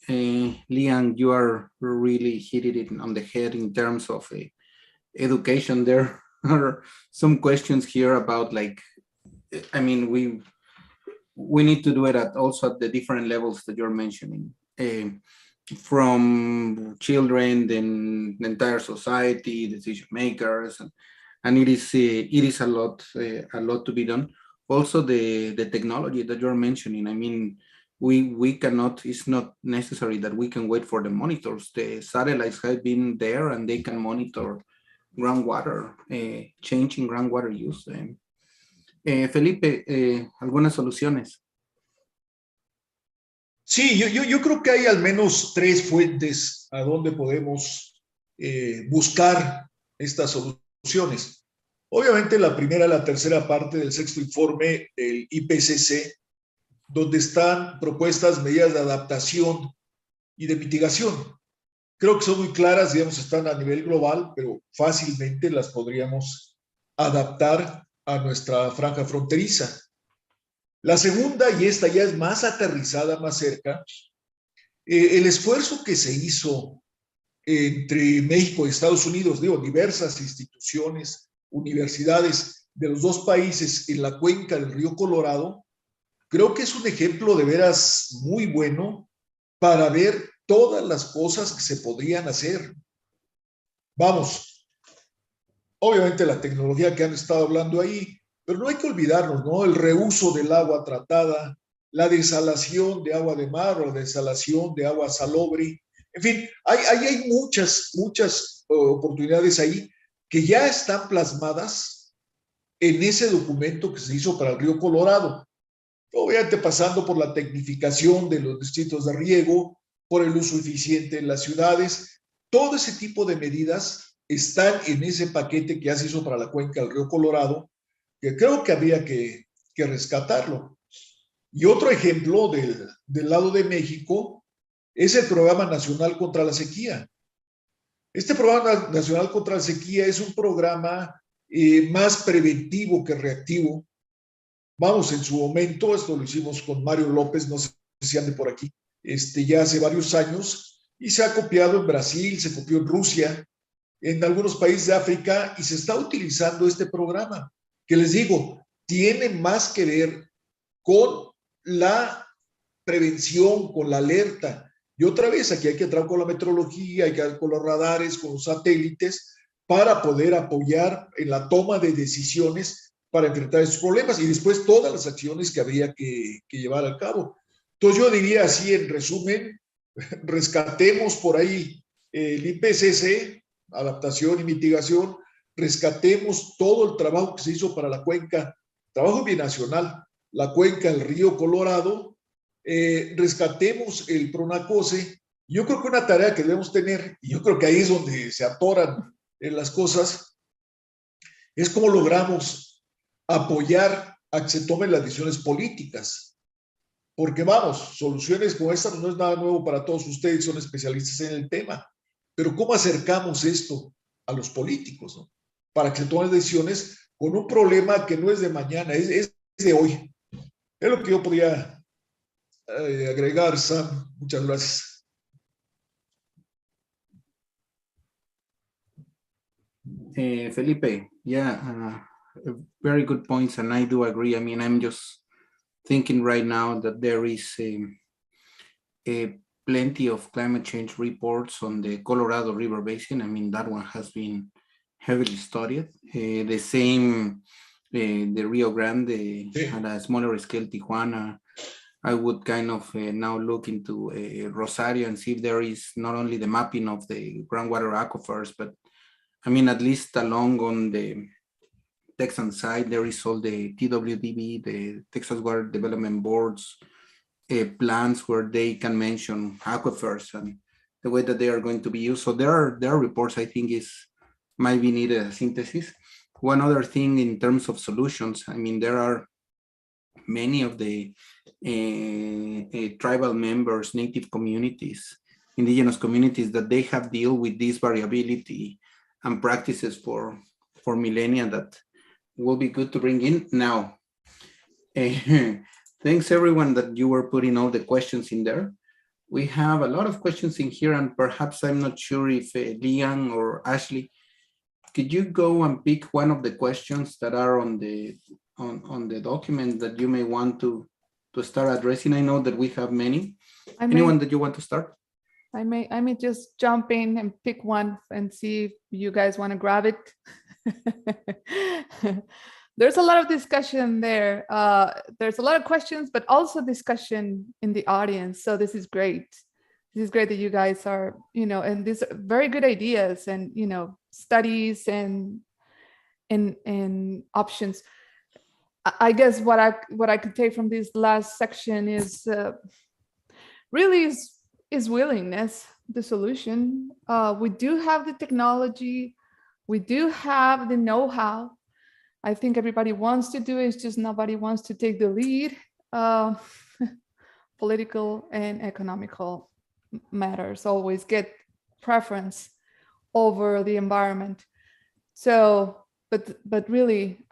Liang, you are really hitting it on the head in terms of education. There are some questions here about, like, I mean, we need to do it also at the different levels that you're mentioning, from children, then the entire society, decision makers, and it is a lot to be done. Also, the technology that you're mentioning. I mean, we cannot. It's not necessary that we can wait for the monitors. The satellites have been there, and they can monitor groundwater, changing groundwater use. Felipe, algunas soluciones. Sí, yo creo que hay al menos 3 fuentes a donde podemos buscar estas soluciones. Obviamente la primera y la tercera parte del 6º informe del IPCC, donde están propuestas medidas de adaptación y de mitigación. Creo que son muy claras, digamos, están a nivel global, pero fácilmente las podríamos adaptar a nuestra franja fronteriza. La segunda, y esta ya es más aterrizada, más cerca, el esfuerzo que se hizo entre México y Estados Unidos, digo, diversas instituciones, universidades de los dos países en la cuenca del río Colorado, creo que es un ejemplo de veras muy bueno para ver todas las cosas que se podrían hacer. Vamos, obviamente la tecnología que han estado hablando ahí, pero no hay que olvidarnos, ¿no? El reuso del agua tratada, la desalación de agua de mar o la desalación de agua salobre. En fin, hay muchas oportunidades ahí que ya están plasmadas en ese documento que se hizo para el río Colorado. Obviamente pasando por la tecnificación de los distritos de riego, por el uso eficiente en las ciudades. Todo ese tipo de medidas están en ese paquete que ya se hizo para la cuenca del río Colorado, que creo que habría que rescatarlo. Y otro ejemplo del lado de México, es el Programa Nacional contra la Sequía. Este Programa Nacional contra la Sequía es un programa más preventivo que reactivo. Vamos, en su momento, esto lo hicimos con Mario López, no sé si ande por aquí, ya hace varios años, y se ha copiado en Brasil, se copió en Rusia, en algunos países de África, y se está utilizando este programa, que les digo, tiene más que ver con la prevención, con la alerta. Y otra vez, aquí hay que entrar con la meteorología, hay que entrar con los radares, con los satélites, para poder apoyar en la toma de decisiones para enfrentar estos problemas y después todas las acciones que habría que llevar a cabo. Entonces yo diría así, en resumen, rescatemos por ahí el IPCC, adaptación y mitigación, rescatemos todo el trabajo que se hizo para la cuenca, trabajo binacional, la cuenca del río Colorado, rescatemos el Pronacose. Yo creo que una tarea que debemos tener, y yo creo que ahí es donde se atoran las cosas, es cómo logramos apoyar a que se tomen las decisiones políticas. Porque vamos, soluciones como esta no es nada nuevo para todos ustedes, son especialistas en el tema. Pero ¿cómo acercamos esto a los políticos, ¿no? Para que se tomen decisiones con un problema que no es de mañana, es de hoy. Es lo que yo podría agregar, Sam. Muchas gracias. Felipe, yeah, very good points, and I do agree. I mean, I'm just thinking right now that there is plenty of climate change reports on the Colorado River Basin. I mean, that one has been heavily studied. The same, the Rio Grande, at a smaller scale, Tijuana. I would kind of now look into Rosario and see if there is not only the mapping of the groundwater aquifers, but I mean, at least along on the Texan side, there is all the TWDB, the Texas Water Development Board's plans where they can mention aquifers and the way that they are going to be used. So there are reports I think might be needed a synthesis. One other thing in terms of solutions, I mean, there are many of the tribal members, native communities, indigenous communities that they have dealt with this variability and practices for millennia that will be good to bring in. Now, thanks everyone that you were putting all the questions in there. We have a lot of questions in here, and perhaps I'm not sure if Liang or Ashley, could you go and pick one of the questions that are on the document that you may want to start addressing? I know that we have many. Anyone that you want to start? I may just jump in and pick one and see if you guys want to grab it. There's a lot of discussion there. There's a lot of questions, but also discussion in the audience. So this is great. This is great that you guys are, and these are very good ideas and, studies and options. I guess what I could take from this last section is really is willingness, the solution. We do have the technology. We do have the know-how. I think everybody wants to do it. It's just nobody wants to take the lead. Political and economical matters always get preference over the environment. So, but really,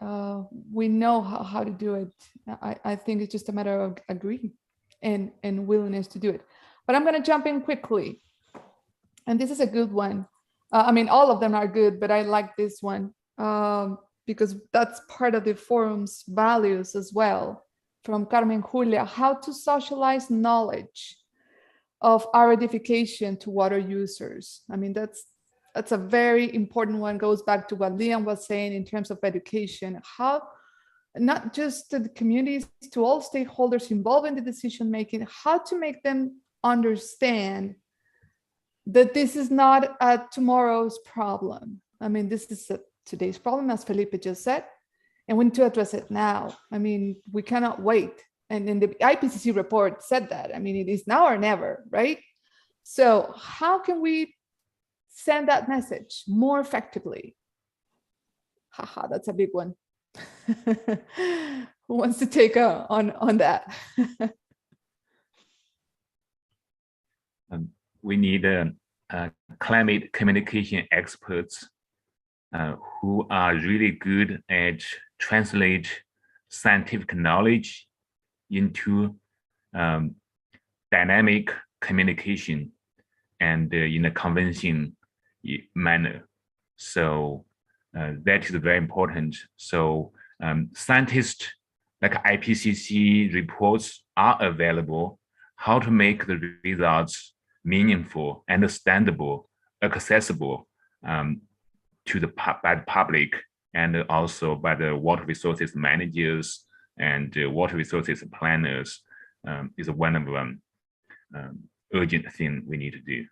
we know how to do it. I think it's just a matter of agreeing and willingness to do it. But I'm going to jump in quickly. And this is a good one. I mean, all of them are good, but I like this one because that's part of the forum's values as well. From Carmen Julia, how to socialize knowledge of aridification to water users. I mean, that's a very important one. Goes back to what Liam was saying in terms of education. How, not just to the communities, to all stakeholders involved in the decision making, how to make them understand that this is not a tomorrow's problem. I mean, this is today's problem, as Felipe just said, and we need to address it now. I mean, we cannot wait. And in the IPCC report said that. I mean, it is now or never, right? So how can we send that message more effectively? Haha, that's a big one. Who wants to take on that? we need climate communication experts who are really good at translate scientific knowledge into dynamic communication and in a convincing manner. So that is very important. So scientists like IPCC reports are available, how to make the results meaningful, understandable, accessible to by the public and also by the water resources managers and water resources planners is one of them urgent thing we need to do.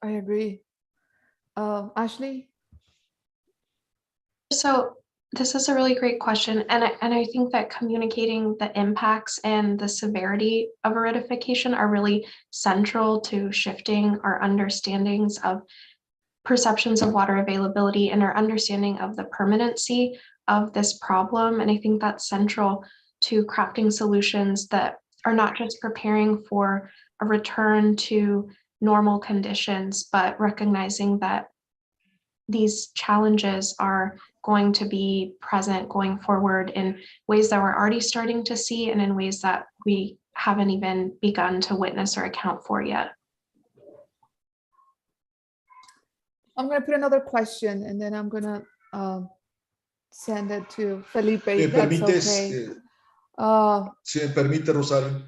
I agree. Ashley? So this is a really great question. And I think that communicating the impacts and the severity of aridification are really central to shifting our understandings of perceptions of water availability and our understanding of the permanency of this problem. And I think that's central to crafting solutions that are not just preparing for a return to normal conditions, but recognizing that these challenges are going to be present going forward in ways that we're already starting to see and in ways that we haven't even begun to witness or account for yet. I'm going to put another question and then I'm going to send it to Felipe. ¿Me permites? Okay. Si me permite, Rosario.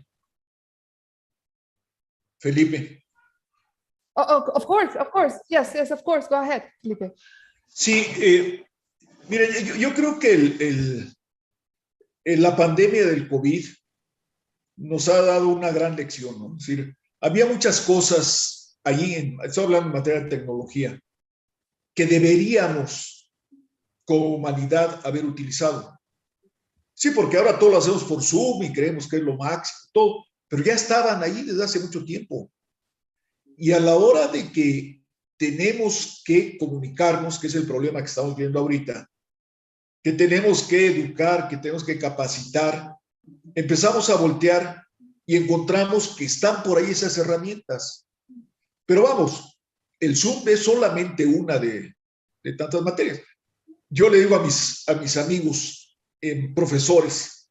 Felipe. Oh, of course. Yes, of course. Go ahead, Felipe. Sí, miren, yo creo que la pandemia del COVID nos ha dado una gran lección, ¿no? Es decir, había muchas cosas allí, estoy hablando en materia de tecnología, que deberíamos como humanidad haber utilizado. Sí, porque ahora todo lo hacemos por Zoom y creemos que es lo máximo, todo, pero ya estaban ahí desde hace mucho tiempo. Y a la hora de que tenemos que comunicarnos, que es el problema que estamos viendo ahorita, que tenemos que educar, que tenemos que capacitar, empezamos a voltear y encontramos que están por ahí esas herramientas. Pero vamos, el Zoom es solamente una de tantas materias. Yo le digo a mis amigos profesores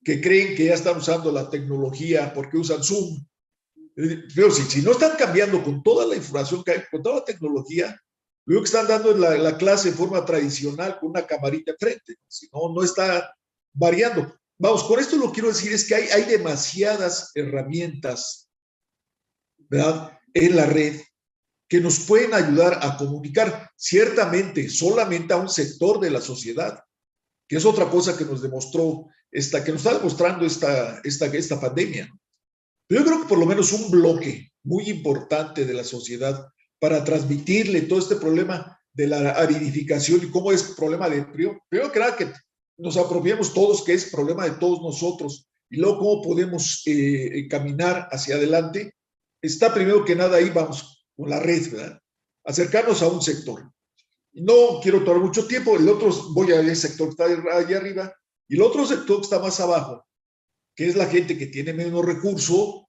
que creen que ya están usando la tecnología porque usan Zoom. Pero si no están cambiando con toda la información que hay, con toda la tecnología, lo que están dando es la clase de forma tradicional con una camarita enfrente. Si no está variando. Vamos, con esto lo que quiero decir es que hay demasiadas herramientas, ¿verdad?, en la red que nos pueden ayudar a comunicar ciertamente solamente a un sector de la sociedad, que es otra cosa que nos demostró, que nos está demostrando esta pandemia. Pero yo creo que por lo menos un bloque muy importante de la sociedad para transmitirle todo este problema de la aridificación y cómo es problema de primero que nada que nos apropiemos todos que es problema de todos nosotros y luego cómo podemos caminar hacia adelante, está primero que nada ahí, vamos, con la red, ¿verdad? Acercarnos a un sector. No quiero tomar mucho tiempo, el otro, voy a ese sector que está allá arriba y el otro sector que está más abajo, que es la gente que tiene menos recursos,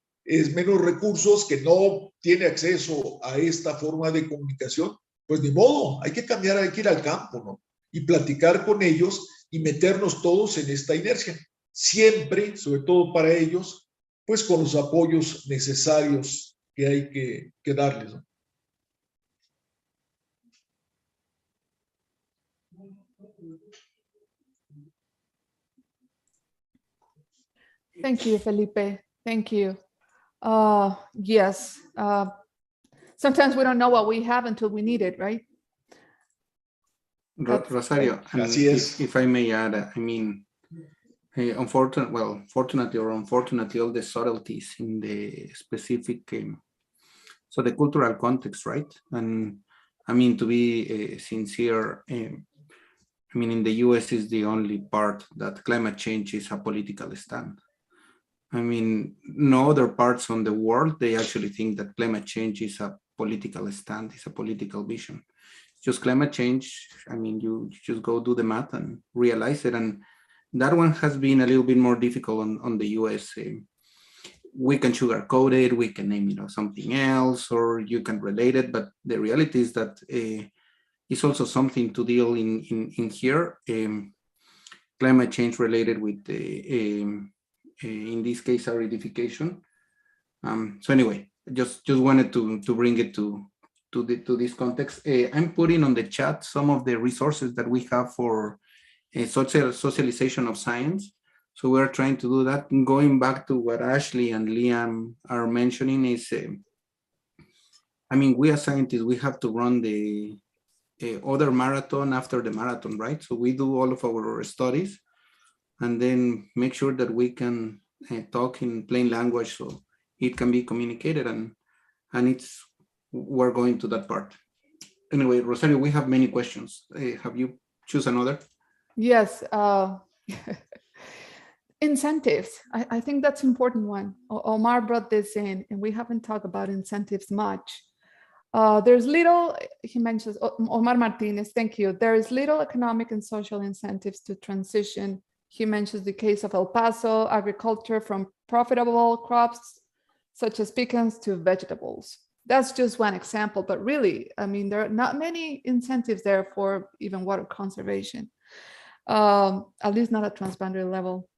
que no tiene acceso a esta forma de comunicación, pues ni modo, hay que cambiar, hay que ir al campo, ¿no? Y platicar con ellos y meternos todos en esta inercia. Siempre, sobre todo para ellos, pues con los apoyos necesarios que hay que darles, ¿no? Thank you, Felipe. Thank you. Yes. Sometimes we don't know what we have until we need it, right? Rosario, if I may add, I mean, fortunately or unfortunately, all the subtleties in the specific, so the cultural context, right? And I mean, to be sincere, I mean, in the US is the only part that climate change is a political stand. I mean, no other parts on the world, they actually think that climate change is a political stand, is a political vision. Just climate change, I mean, you just go do the math and realize it. And that one has been a little bit more difficult on the US. we can sugarcoat it, we can name it something else, or you can relate it, but the reality is that it's also something to deal in here. Climate change related with, in this case, aridification. So anyway, just wanted to bring it to this context. I'm putting on the chat some of the resources that we have for socialization of science. So we're trying to do that. And going back to what Ashley and Liam are mentioning is, I mean, we as scientists, we have to run the other marathon after the marathon, right? So we do all of our studies and then make sure that we can talk in plain language so it can be communicated, and we're going to that part. Anyway, Rosario, we have many questions. Have you choose another? Yes. Incentives. I think that's an important one. Omar brought this in, and we haven't talked about incentives much. There's little, he mentions, Omar Martinez, thank you. There is little economic and social incentives to transition. He mentions the case of El Paso, agriculture from profitable crops, such as pecans, to vegetables. That's just one example, but really, I mean, there are not many incentives there for even water conservation, at least not at transboundary level.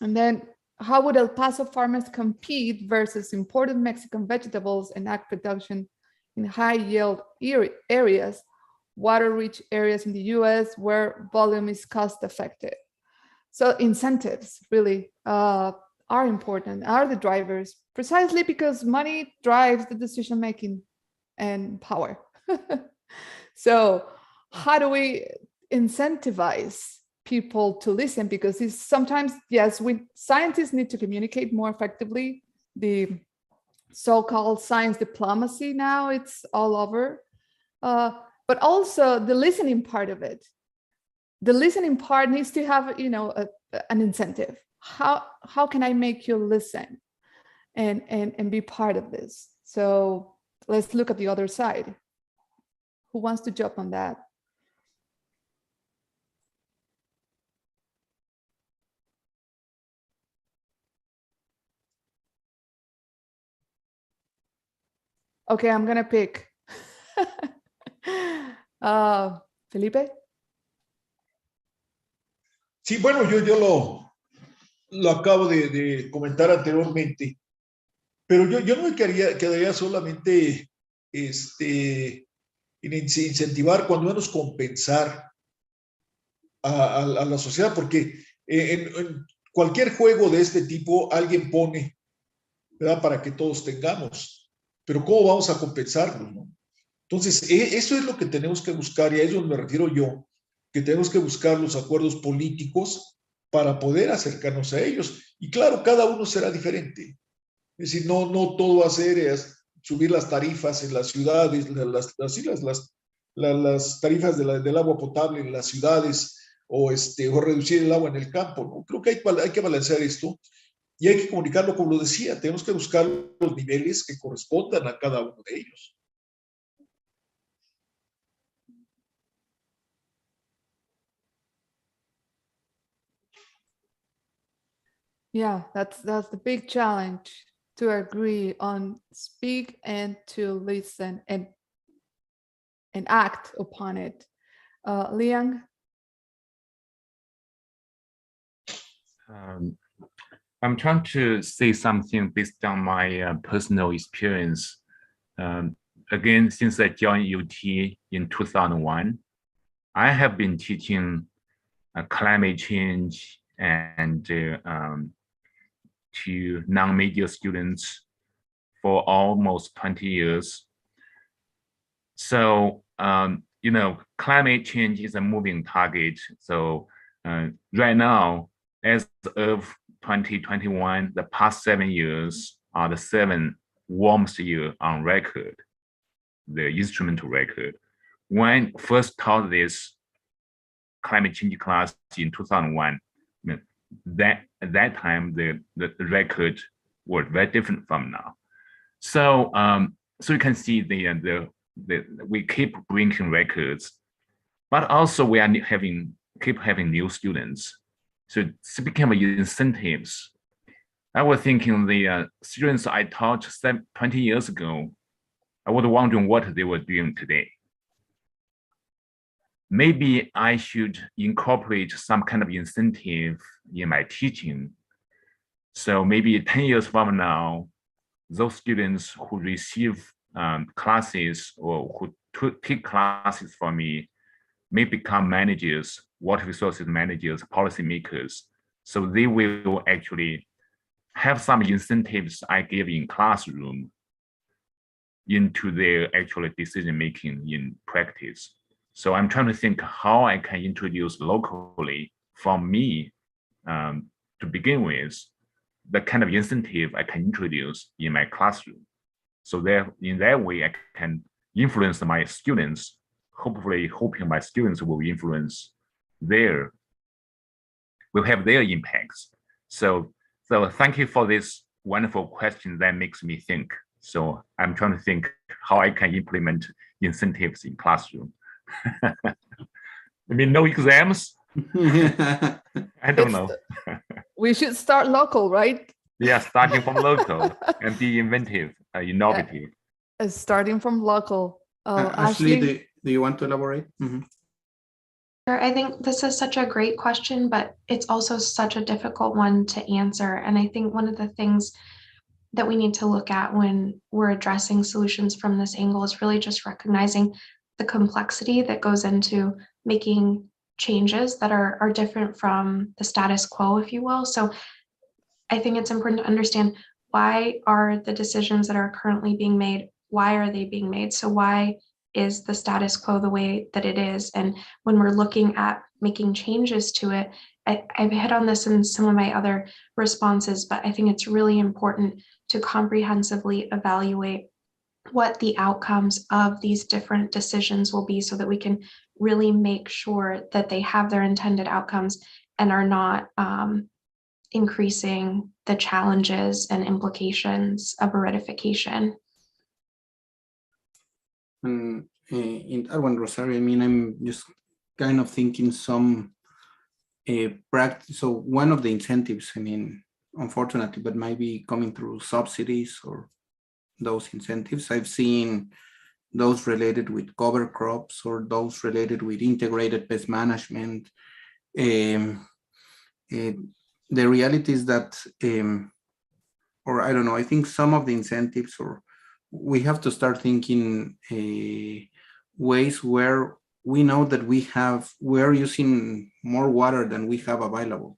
And then how would El Paso farmers compete versus imported Mexican vegetables and ag production in high yield areas, water-rich areas in the US where volume is cost effective? So incentives really are important, are the drivers, precisely because money drives the decision-making and power. So how do we incentivize people to listen? Because it's sometimes, yes, scientists need to communicate more effectively. The so-called science diplomacy now, it's all over. But also the listening part of it. The listening part needs to have, an incentive. How can I make you listen and be part of this? So let's look at the other side. Who wants to jump on that? Okay, I'm gonna pick. Felipe. Sí, bueno, yo lo acabo de comentar anteriormente, pero yo no me quedaría solamente en incentivar, cuando menos compensar a la sociedad, porque en cualquier juego de este tipo alguien pone, ¿verdad?, para que todos tengamos, pero ¿cómo vamos a compensarlo, no? Entonces, eso es lo que tenemos que buscar, y a eso me refiero yo, que tenemos que buscar los acuerdos políticos para poder acercarnos a ellos. Y claro, cada uno será diferente. Es decir, no todo va a ser subir las tarifas en las ciudades, las tarifas del agua potable en las ciudades, o reducir el agua en el campo, ¿no? Creo que hay que balancear esto, y hay que comunicarlo, como lo decía, tenemos que buscar los niveles que correspondan a cada uno de ellos. Yeah, that's the big challenge, to agree on speak and to listen and act upon it. Liang? I'm trying to say something based on my personal experience. Again, since I joined UT in 2001, I have been teaching climate change and to non-major students for almost 20 years. So, climate change is a moving target. So right now, as of 2021, the past 7 years are the 7 warmest year on record, the instrumental record. When I first taught this climate change class in 2001, at that time, the record was very different from now. So, so you can see we keep bringing records, but also we are keep having new students. So speaking of incentives, I was thinking the students I taught 20 years ago, I was wondering what they were doing today. Maybe I should incorporate some kind of incentive in my teaching. So maybe 10 years from now, those students who receive classes or who take classes from me may become managers, water resources managers, policymakers. So they will actually have some incentives I give in classroom into their actual decision-making in practice. So I'm trying to think how I can introduce locally from me to begin with, the kind of incentive I can introduce in my classroom. So there, in that way, I can influence my students, hopefully hoping my students will influence will have their impacts. So thank you for this wonderful question that makes me think. So I'm trying to think how I can implement incentives in classroom. I mean, no exams? I don't know. We should start local, right? Yeah, starting from local and be inventive, innovative. Starting from local. Ashley, do you want to elaborate? Mm-hmm. Sure. I think this is such a great question, but it's also such a difficult one to answer. And I think one of the things that we need to look at when we're addressing solutions from this angle is really just recognizing the complexity that goes into making changes that are different from the status quo, if you will. So I think it's important to understand, why are the decisions that are currently being made, why are they being made? So why is the status quo the way that it is? And when we're looking at making changes to it, I've hit on this in some of my other responses, but I think it's really important to comprehensively evaluate what the outcomes of these different decisions will be, so that we can really make sure that they have their intended outcomes and are not increasing the challenges and implications of aridification. And in that one, Rosario, I mean, I'm just kind of thinking some practice. So one of the incentives, I mean, unfortunately, but might be coming through subsidies or those incentives. I've seen those related with cover crops or those related with integrated pest management. The reality is that, or I don't know, I think some of the incentives, or we have to start thinking ways where we know that we're using more water than we have available.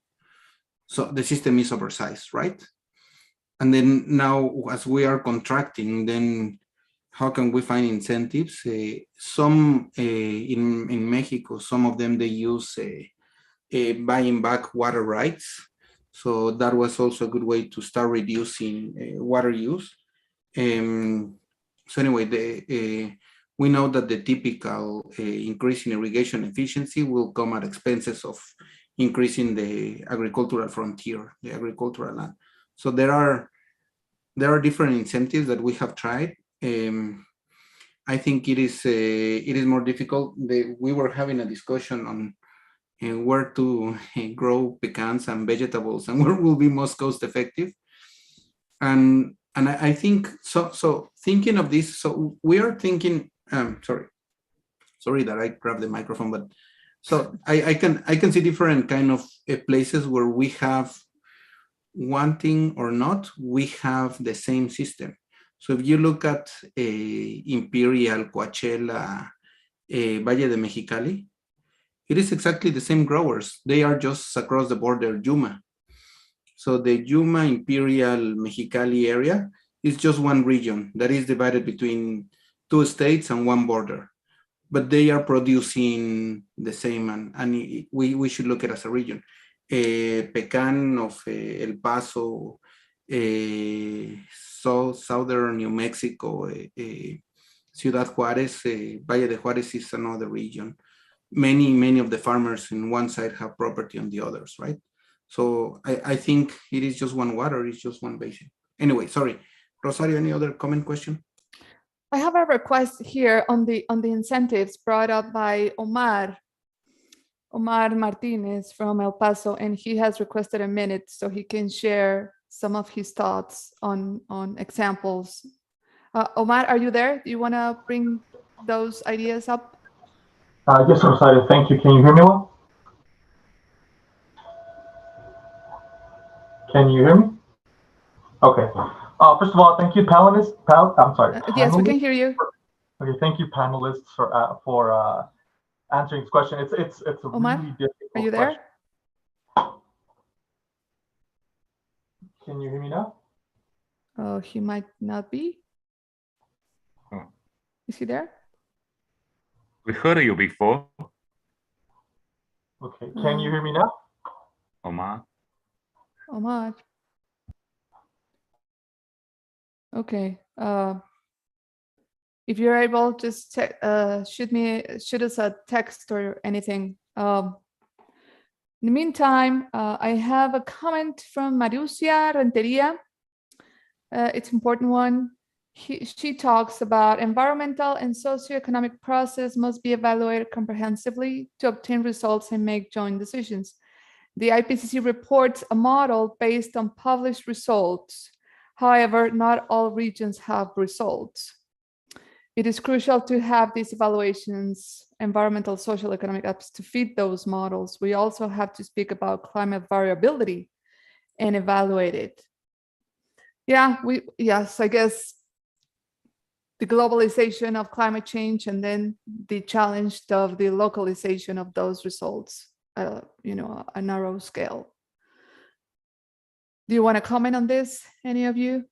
So the system is oversized, right? And then now, as we are contracting, then how can we find incentives? Some in Mexico, some of them, they use buying back water rights. So that was also a good way to start reducing water use. So anyway, we know that the typical increase in irrigation efficiency will come at expenses of increasing the agricultural frontier, the agricultural land. So there are different incentives that we have tried. I think it is more difficult. We were having a discussion on where to grow pecans and vegetables and where will be most cost effective. And I think so thinking of this, so we are thinking, sorry that I grabbed the microphone, but so I can see different kind of places where we have, wanting or not, we have the same system. So if you look at Imperial, Coachella, Valle de Mexicali, it is exactly the same growers. They are just across the border, Yuma. So the Yuma, Imperial, Mexicali area is just one region that is divided between 2 states and 1 border. But they are producing the same, and we should look at it as a region. Pecan of El Paso, southern New Mexico, Ciudad Juárez, Valle de Juárez is another region. Many of the farmers in one side have property on the others, right? So I think it is just one water, it's just one basin. Anyway, sorry. Rosario, any other comment, question? I have a request here on the incentives brought up by Omar Martinez from El Paso, and he has requested a minute so he can share some of his thoughts on examples. Omar, are you there? Do you want to bring those ideas up? Yes, Rosario, thank you. Can you hear me well? Can you hear me? Okay. First of all, thank you, panelists. Yes, we can hear you. Okay, thank you, panelists, for answering this question. It's a Omar, really difficult are you there? question. Can you hear me now? Oh, he might not be. Oh. Is he there? We heard you before. Okay, can you hear me now? Omar. Omar. Okay. If you're able, just shoot us a text or anything. In the meantime, I have a comment from Marusia Renteria. It's an important one. She talks about environmental and socioeconomic process must be evaluated comprehensively to obtain results and make joint decisions. The IPCC reports a model based on published results. However, not all regions have results. It is crucial to have these evaluations, environmental, social, economic apps to feed those models. We also have to speak about climate variability and evaluate it. Yeah, yes, I guess the globalization of climate change and then the challenge of the localization of those results, a narrow scale. Do you want to comment on this, any of you?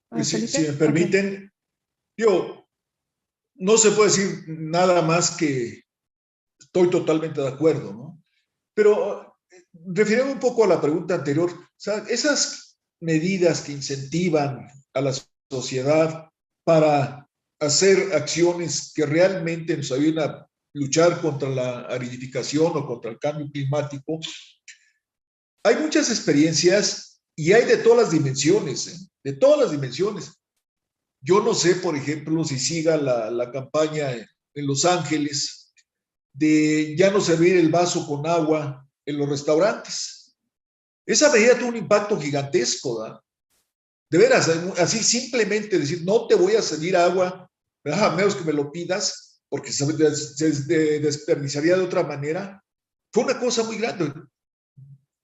Pues si me permiten, no se puede decir nada más que estoy totalmente de acuerdo, ¿no? Pero refiriendo un poco a la pregunta anterior, o sea, esas medidas que incentivan a la sociedad para hacer acciones que realmente nos ayuden a luchar contra la aridificación o contra el cambio climático, hay muchas experiencias y hay de todas las dimensiones, de todas las dimensiones. Yo no sé, por ejemplo, si siga la campaña en Los Ángeles de ya no servir el vaso con agua en los restaurantes. Esa medida tuvo un impacto gigantesco, ¿verdad? De veras, así simplemente decir, no te voy a servir agua, ¿verdad? A menos que me lo pidas, porque se desperdiciaría de otra manera. Fue una cosa muy grande.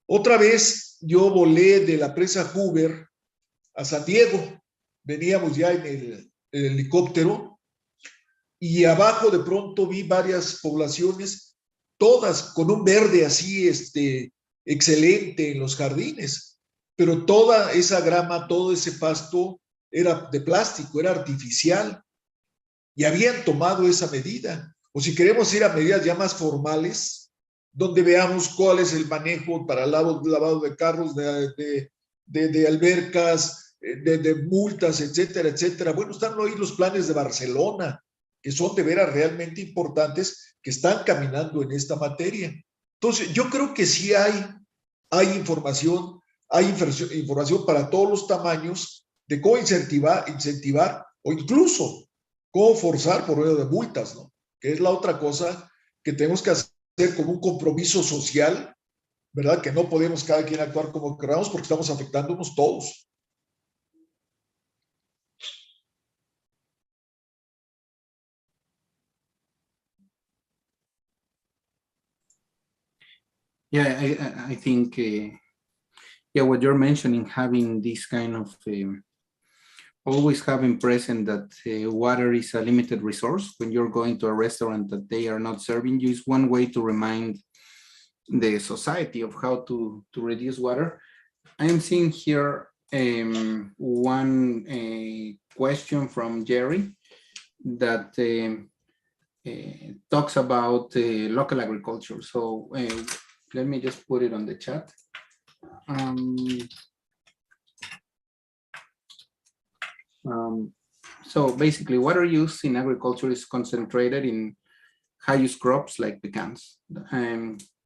Otra vez yo volé de la presa Hoover a San Diego. Veníamos ya en el helicóptero y abajo de pronto vi varias poblaciones, todas con un verde así excelente en los jardines, pero toda esa grama, todo ese pasto era de plástico, era artificial y habían tomado esa medida. O si queremos ir a medidas ya más formales, donde veamos cuál es el manejo para lavado de carros, de albercas, de multas, etcétera, etcétera. Bueno, están ahí los planes de Barcelona, que son de veras realmente importantes, que están caminando en esta materia. Entonces, yo creo que sí hay información para todos los tamaños de cómo incentivar o incluso cómo forzar por medio de multas, ¿no? Que es la otra cosa que tenemos que hacer como un compromiso social, ¿verdad? Que no podemos cada quien actuar como queramos porque estamos afectándonos todos. Yeah, I think, what you're mentioning, having this kind of, always having present that water is a limited resource when you're going to a restaurant that they are not serving you is one way to remind the society of how to reduce water. I am seeing here one question from Jerry that talks about local agriculture. So let me just put it on the chat. So basically, water use in agriculture is concentrated in high-use crops like pecans.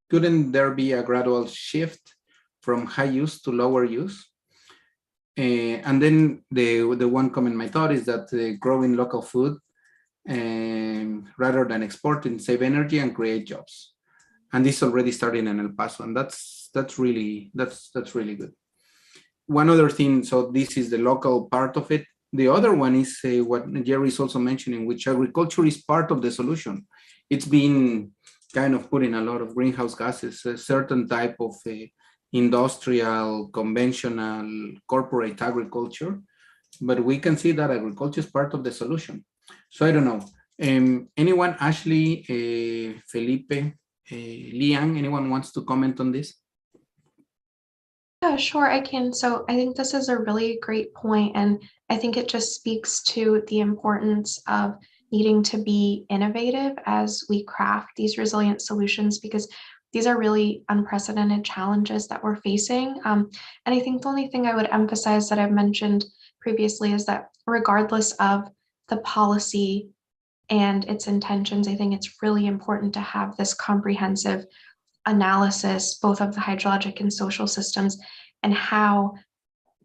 Couldn't there be a gradual shift from high use to lower use? And then the one comment my thought is that growing local food rather than exporting, save energy and create jobs. And this is already starting in El Paso, and that's really good. One other thing, so this is the local part of it. The other one is what Jerry is also mentioning, which agriculture is part of the solution. It's been kind of putting a lot of greenhouse gases, a certain type of industrial, conventional, corporate agriculture, but we can see that agriculture is part of the solution. So I don't know. Anyone, Ashley, Felipe, Liang, anyone wants to comment on this? Yeah, sure, I can. So I think this is a really great point, and I think it just speaks to the importance of needing to be innovative as we craft these resilient solutions, because these are really unprecedented challenges that we're facing. And I think the only thing I would emphasize that I've mentioned previously is that regardless of the policy and its intentions, I think it's really important to have this comprehensive analysis, both of the hydrologic and social systems, and how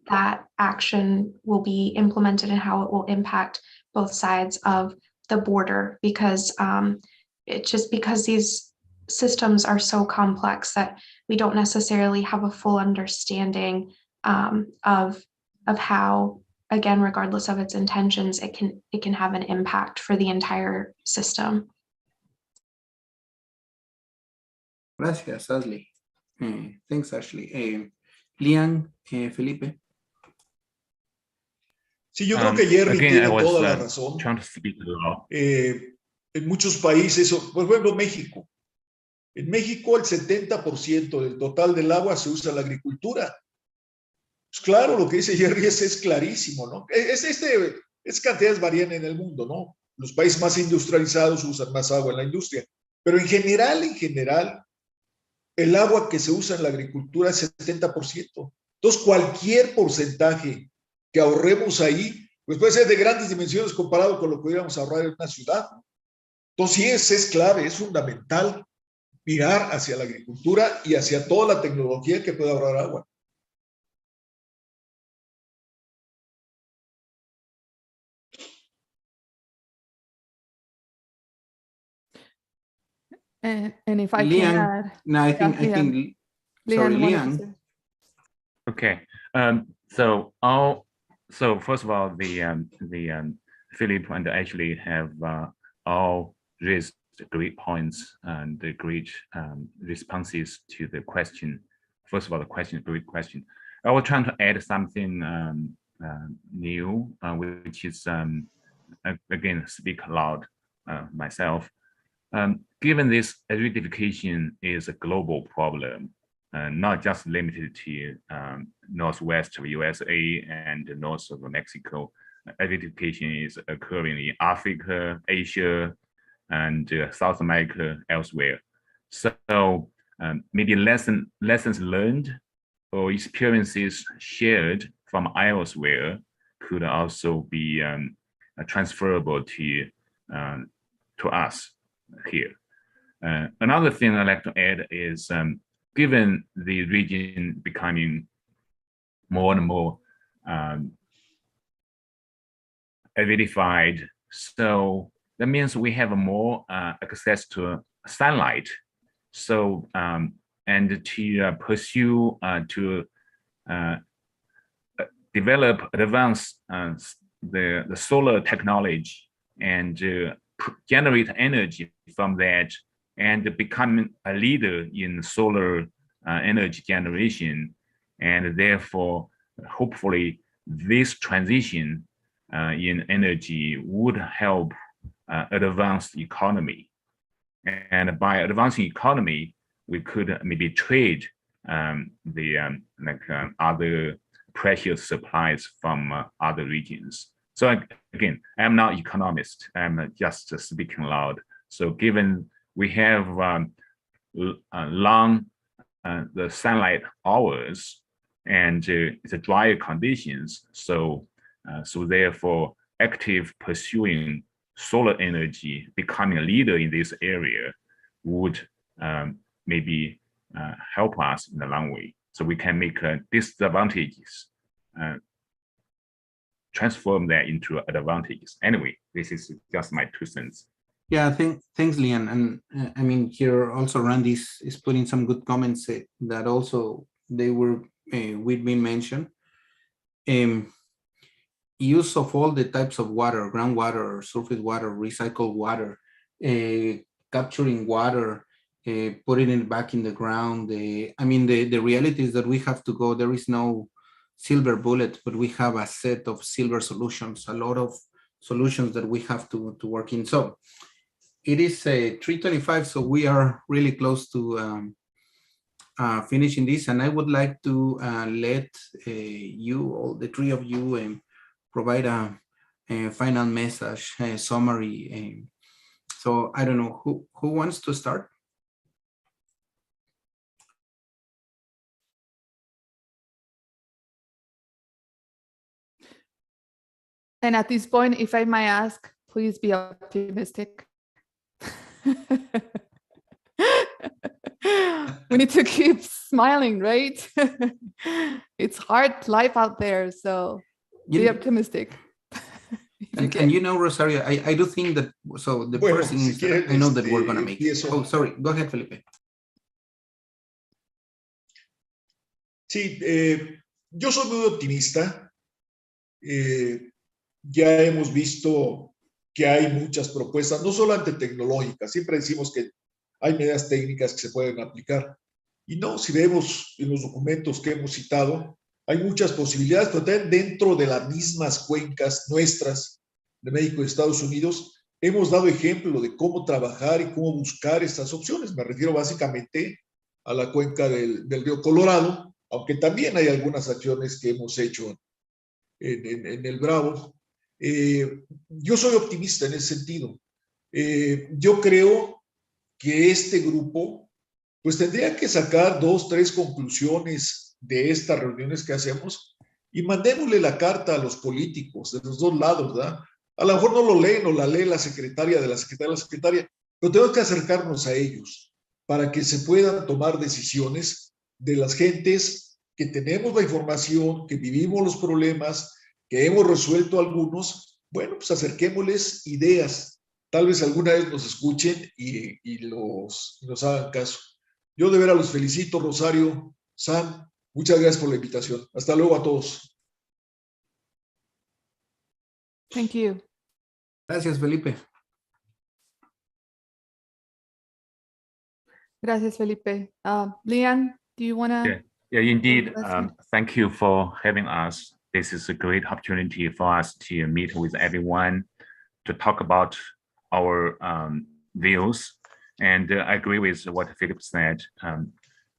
that action will be implemented and how it will impact both sides of the border, because it's just because these systems are so complex that we don't necessarily have a full understanding of how, again, regardless of its intentions, it can have an impact for the entire system. Gracias, Ashley. Thanks, Ashley. Liang, Felipe. Sí, yo creo que Jerry tiene toda la razón. En muchos países, por ejemplo, México. En México el 70% del total del agua se usa en la agricultura. Pues claro, lo que dice Jerry es clarísimo, ¿no? Es cantidades varían en el mundo, ¿no? Los países más industrializados usan más agua en la industria. Pero en general, el agua que se usa en la agricultura es 70%. Entonces, cualquier porcentaje que ahorremos ahí, pues puede ser de grandes dimensiones comparado con lo que pudiéramos ahorrar en una ciudad. Entonces, sí, es clave, es fundamental mirar hacia la agricultura y hacia toda la tecnología que pueda ahorrar agua. And if I Liang, can add, no, I think sorry, Liang. Okay, so first of all, the Philip and Ashley have all raised great points and great responses to the question. First of all, the question is a great question. I was trying to add something new, which is again, speak loud myself. Given this, aridification is a global problem, not just limited to northwest of USA and north of Mexico. Aridification is occurring in Africa, Asia, and South America, elsewhere. So maybe lessons learned or experiences shared from elsewhere could also be transferable to us here. Another thing I'd like to add is, given the region becoming more and more aridified, so that means we have more access to sunlight. So and to pursue to develop advanced the solar technology and generate energy from that and become a leader in solar energy generation, and therefore hopefully this transition in energy would help advance the economy, and by advancing economy we could maybe trade other precious supplies from other regions. So again, I'm not economist, I'm just speaking loud. So given we have long the sunlight hours and it's drier conditions, so therefore active pursuing solar energy, becoming a leader in this area would maybe help us in the long way. So we can make disadvantages transform that into advantages. Anyway, this is just my 2 cents. Yeah, thanks, Lian. And I mean, here also Randy is putting some good comments that also they were with me mentioned. Use of all the types of water, groundwater, surface water, recycled water, capturing water, putting it back in the ground. I mean, the reality is that we have to go, there is no silver bullet, but we have a set of silver solutions, a lot of solutions that we have to work in. So it is 3:25, so we are really close to finishing this. And I would like to let you, all the three of you, provide a final message, summary. So I don't know, who wants to start? And at this point, if I might ask, please be optimistic. We need to keep smiling, right? It's hard life out there, so be optimistic. And you know, Rosario, I do think that, so the first thing is that I know that we're going to make it. Oh, sorry, go ahead, Felipe. Sí, yo soy muy optimista. Ya hemos visto que hay muchas propuestas, no solamente tecnológicas, siempre decimos que hay medidas técnicas que se pueden aplicar. Y no, si vemos en los documentos que hemos citado, hay muchas posibilidades, pero también dentro de las mismas cuencas nuestras de México y Estados Unidos, hemos dado ejemplo de cómo trabajar y cómo buscar estas opciones. Me refiero básicamente a la cuenca del río Colorado, aunque también hay algunas acciones que hemos hecho en el Bravo. Yo soy optimista en ese sentido. Yo creo que este grupo pues tendría que sacar 2, 3 conclusiones de estas reuniones que hacemos y mandémosle la carta a los políticos de los dos lados, ¿verdad? A lo mejor no lo leen o la lee la secretaria de la secretaria, pero tenemos que acercarnos a ellos para que se puedan tomar decisiones de las gentes que tenemos la información, que vivimos los problemas, que hemos resuelto algunos. Bueno, pues acerquémosles ideas. Tal vez alguna vez nos escuchen y nos hagan caso. Yo de veras los felicito, Rosario, Sam, muchas gracias por la invitación. Hasta luego a todos. Thank you. Gracias, Felipe. Gracias, Felipe. Lian, do you want to? Yeah, indeed. Thank you for having us. This is a great opportunity for us to meet with everyone, to talk about our views. And I agree with what Philip said.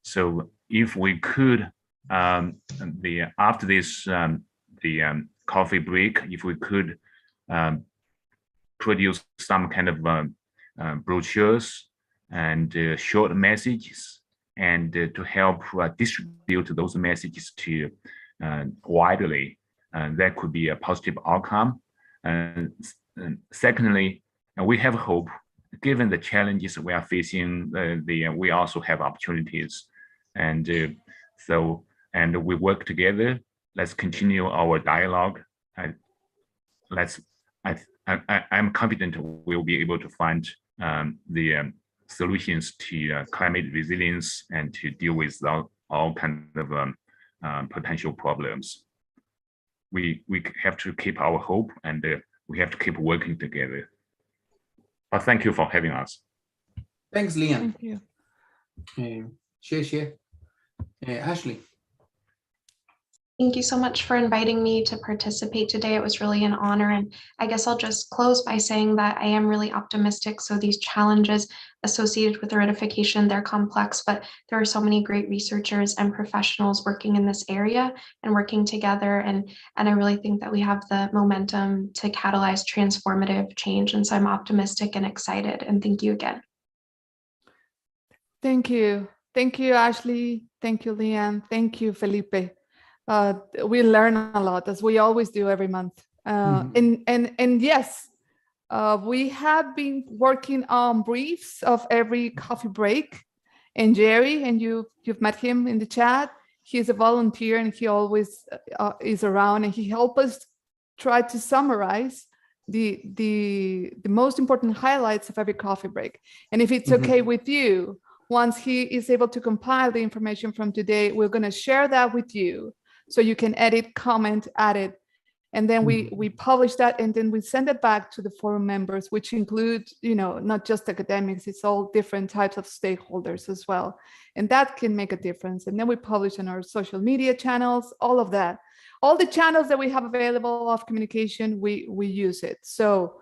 So if we could, after this, the coffee break, if we could produce some kind of brochures and short messages, and to help distribute those messages to widely, that could be a positive outcome. Secondly, we have hope. Given the challenges we are facing, we also have opportunities, and we work together. Let's continue our dialogue. I'm confident we'll be able to find the solutions to climate resilience and to deal with all kind of potential problems. We have to keep our hope, and we have to keep working together. But thank you for having us. Thanks, Lian. Thank you. Ashley. Thank you so much for inviting me to participate today. It was really an honor. And I guess I'll just close by saying that I am really optimistic. So these challenges associated with aridification, they're complex, but there are so many great researchers and professionals working in this area and working together. And I really think that we have the momentum to catalyze transformative change. And so I'm optimistic and excited. And thank you again. Thank you. Thank you, Ashley. Thank you, Lian. Thank you, Felipe. We learn a lot, as we always do every month. And yes, we have been working on briefs of every coffee break. And Jerry, and you've met him in the chat. He's a volunteer, and he always is around, and he helps us try to summarize the most important highlights of every coffee break. And if it's okay with you, once he is able to compile the information from today, we're going to share that with you so you can edit, comment, add it. And then we publish that, and then we send it back to the forum members, which include, not just academics, it's all different types of stakeholders as well. And that can make a difference. And then we publish on our social media channels, all of that. All the channels that we have available of communication, we use it. So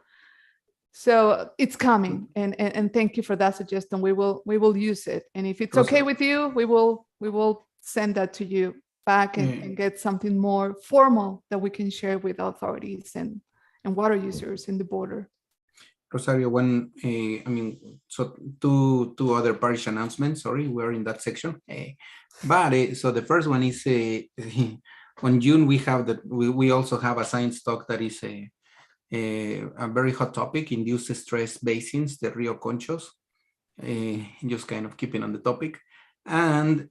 it's coming, and thank you for that suggestion. We will use it. And if it's okay with you, we will send that to you back and get something more formal that we can share with authorities and water users in the border. Rosario, so two other parish announcements. Sorry, we're in that section. So the first one is on June we also have a science talk that is a very hot topic: induced stress basins, the Rio Conchos. Just kind of keeping on the topic. And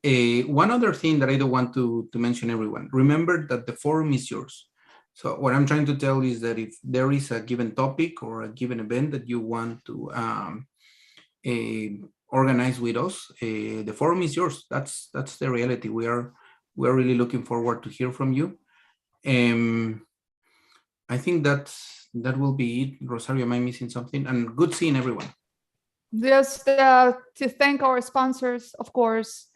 one other thing that I don't want to mention everyone, remember that the forum is yours. So what I'm trying to tell is that if there is a given topic or a given event that you want to organize with us, the forum is yours. That's the reality. We're really looking forward to hear from you. I think that will be it. Rosario, am I missing something? And good seeing everyone. Just to thank our sponsors, of course,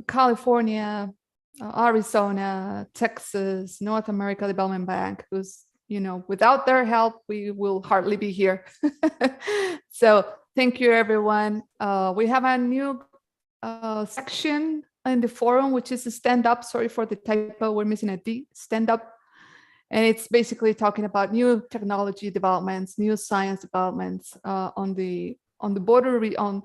California, Arizona, Texas, North America Development Bank, who's, without their help, we will hardly be here. So thank you, everyone. We have a new section in the forum, which is a stand up. Sorry for the typo, we're missing a D, stand up. And it's basically talking about new technology developments, new science developments on the border,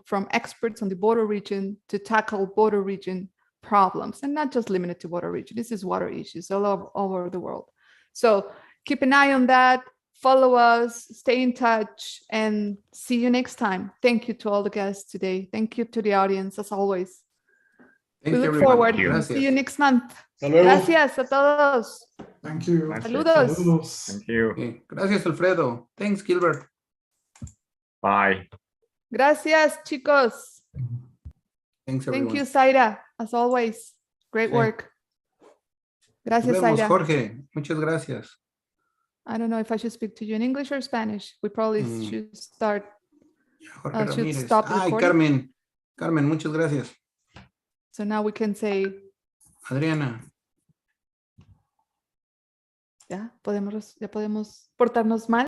from experts on the border region to tackle border region problems, and not just limited to water region. This is water issues all over the world. So keep an eye on that, follow us, stay in touch, and see you next time. Thank you to all the guests today. Thank you to the audience, as always. We look forward to see you next month. Gracias a todos. Thank you. Saludos. Thank you. Okay. Gracias, Alfredo. Thanks, Gilbert. Bye. Gracias, chicos. Thanks, everyone. Thank you, Zaira, as always. Great work. Gracias, Zaira. Jorge. Muchas gracias. I don't know if I should speak to you in English or Spanish. We probably should start. Should stop recording. Carmen, muchas gracias. So now we can say. Adriana. Ya podemos portarnos mal.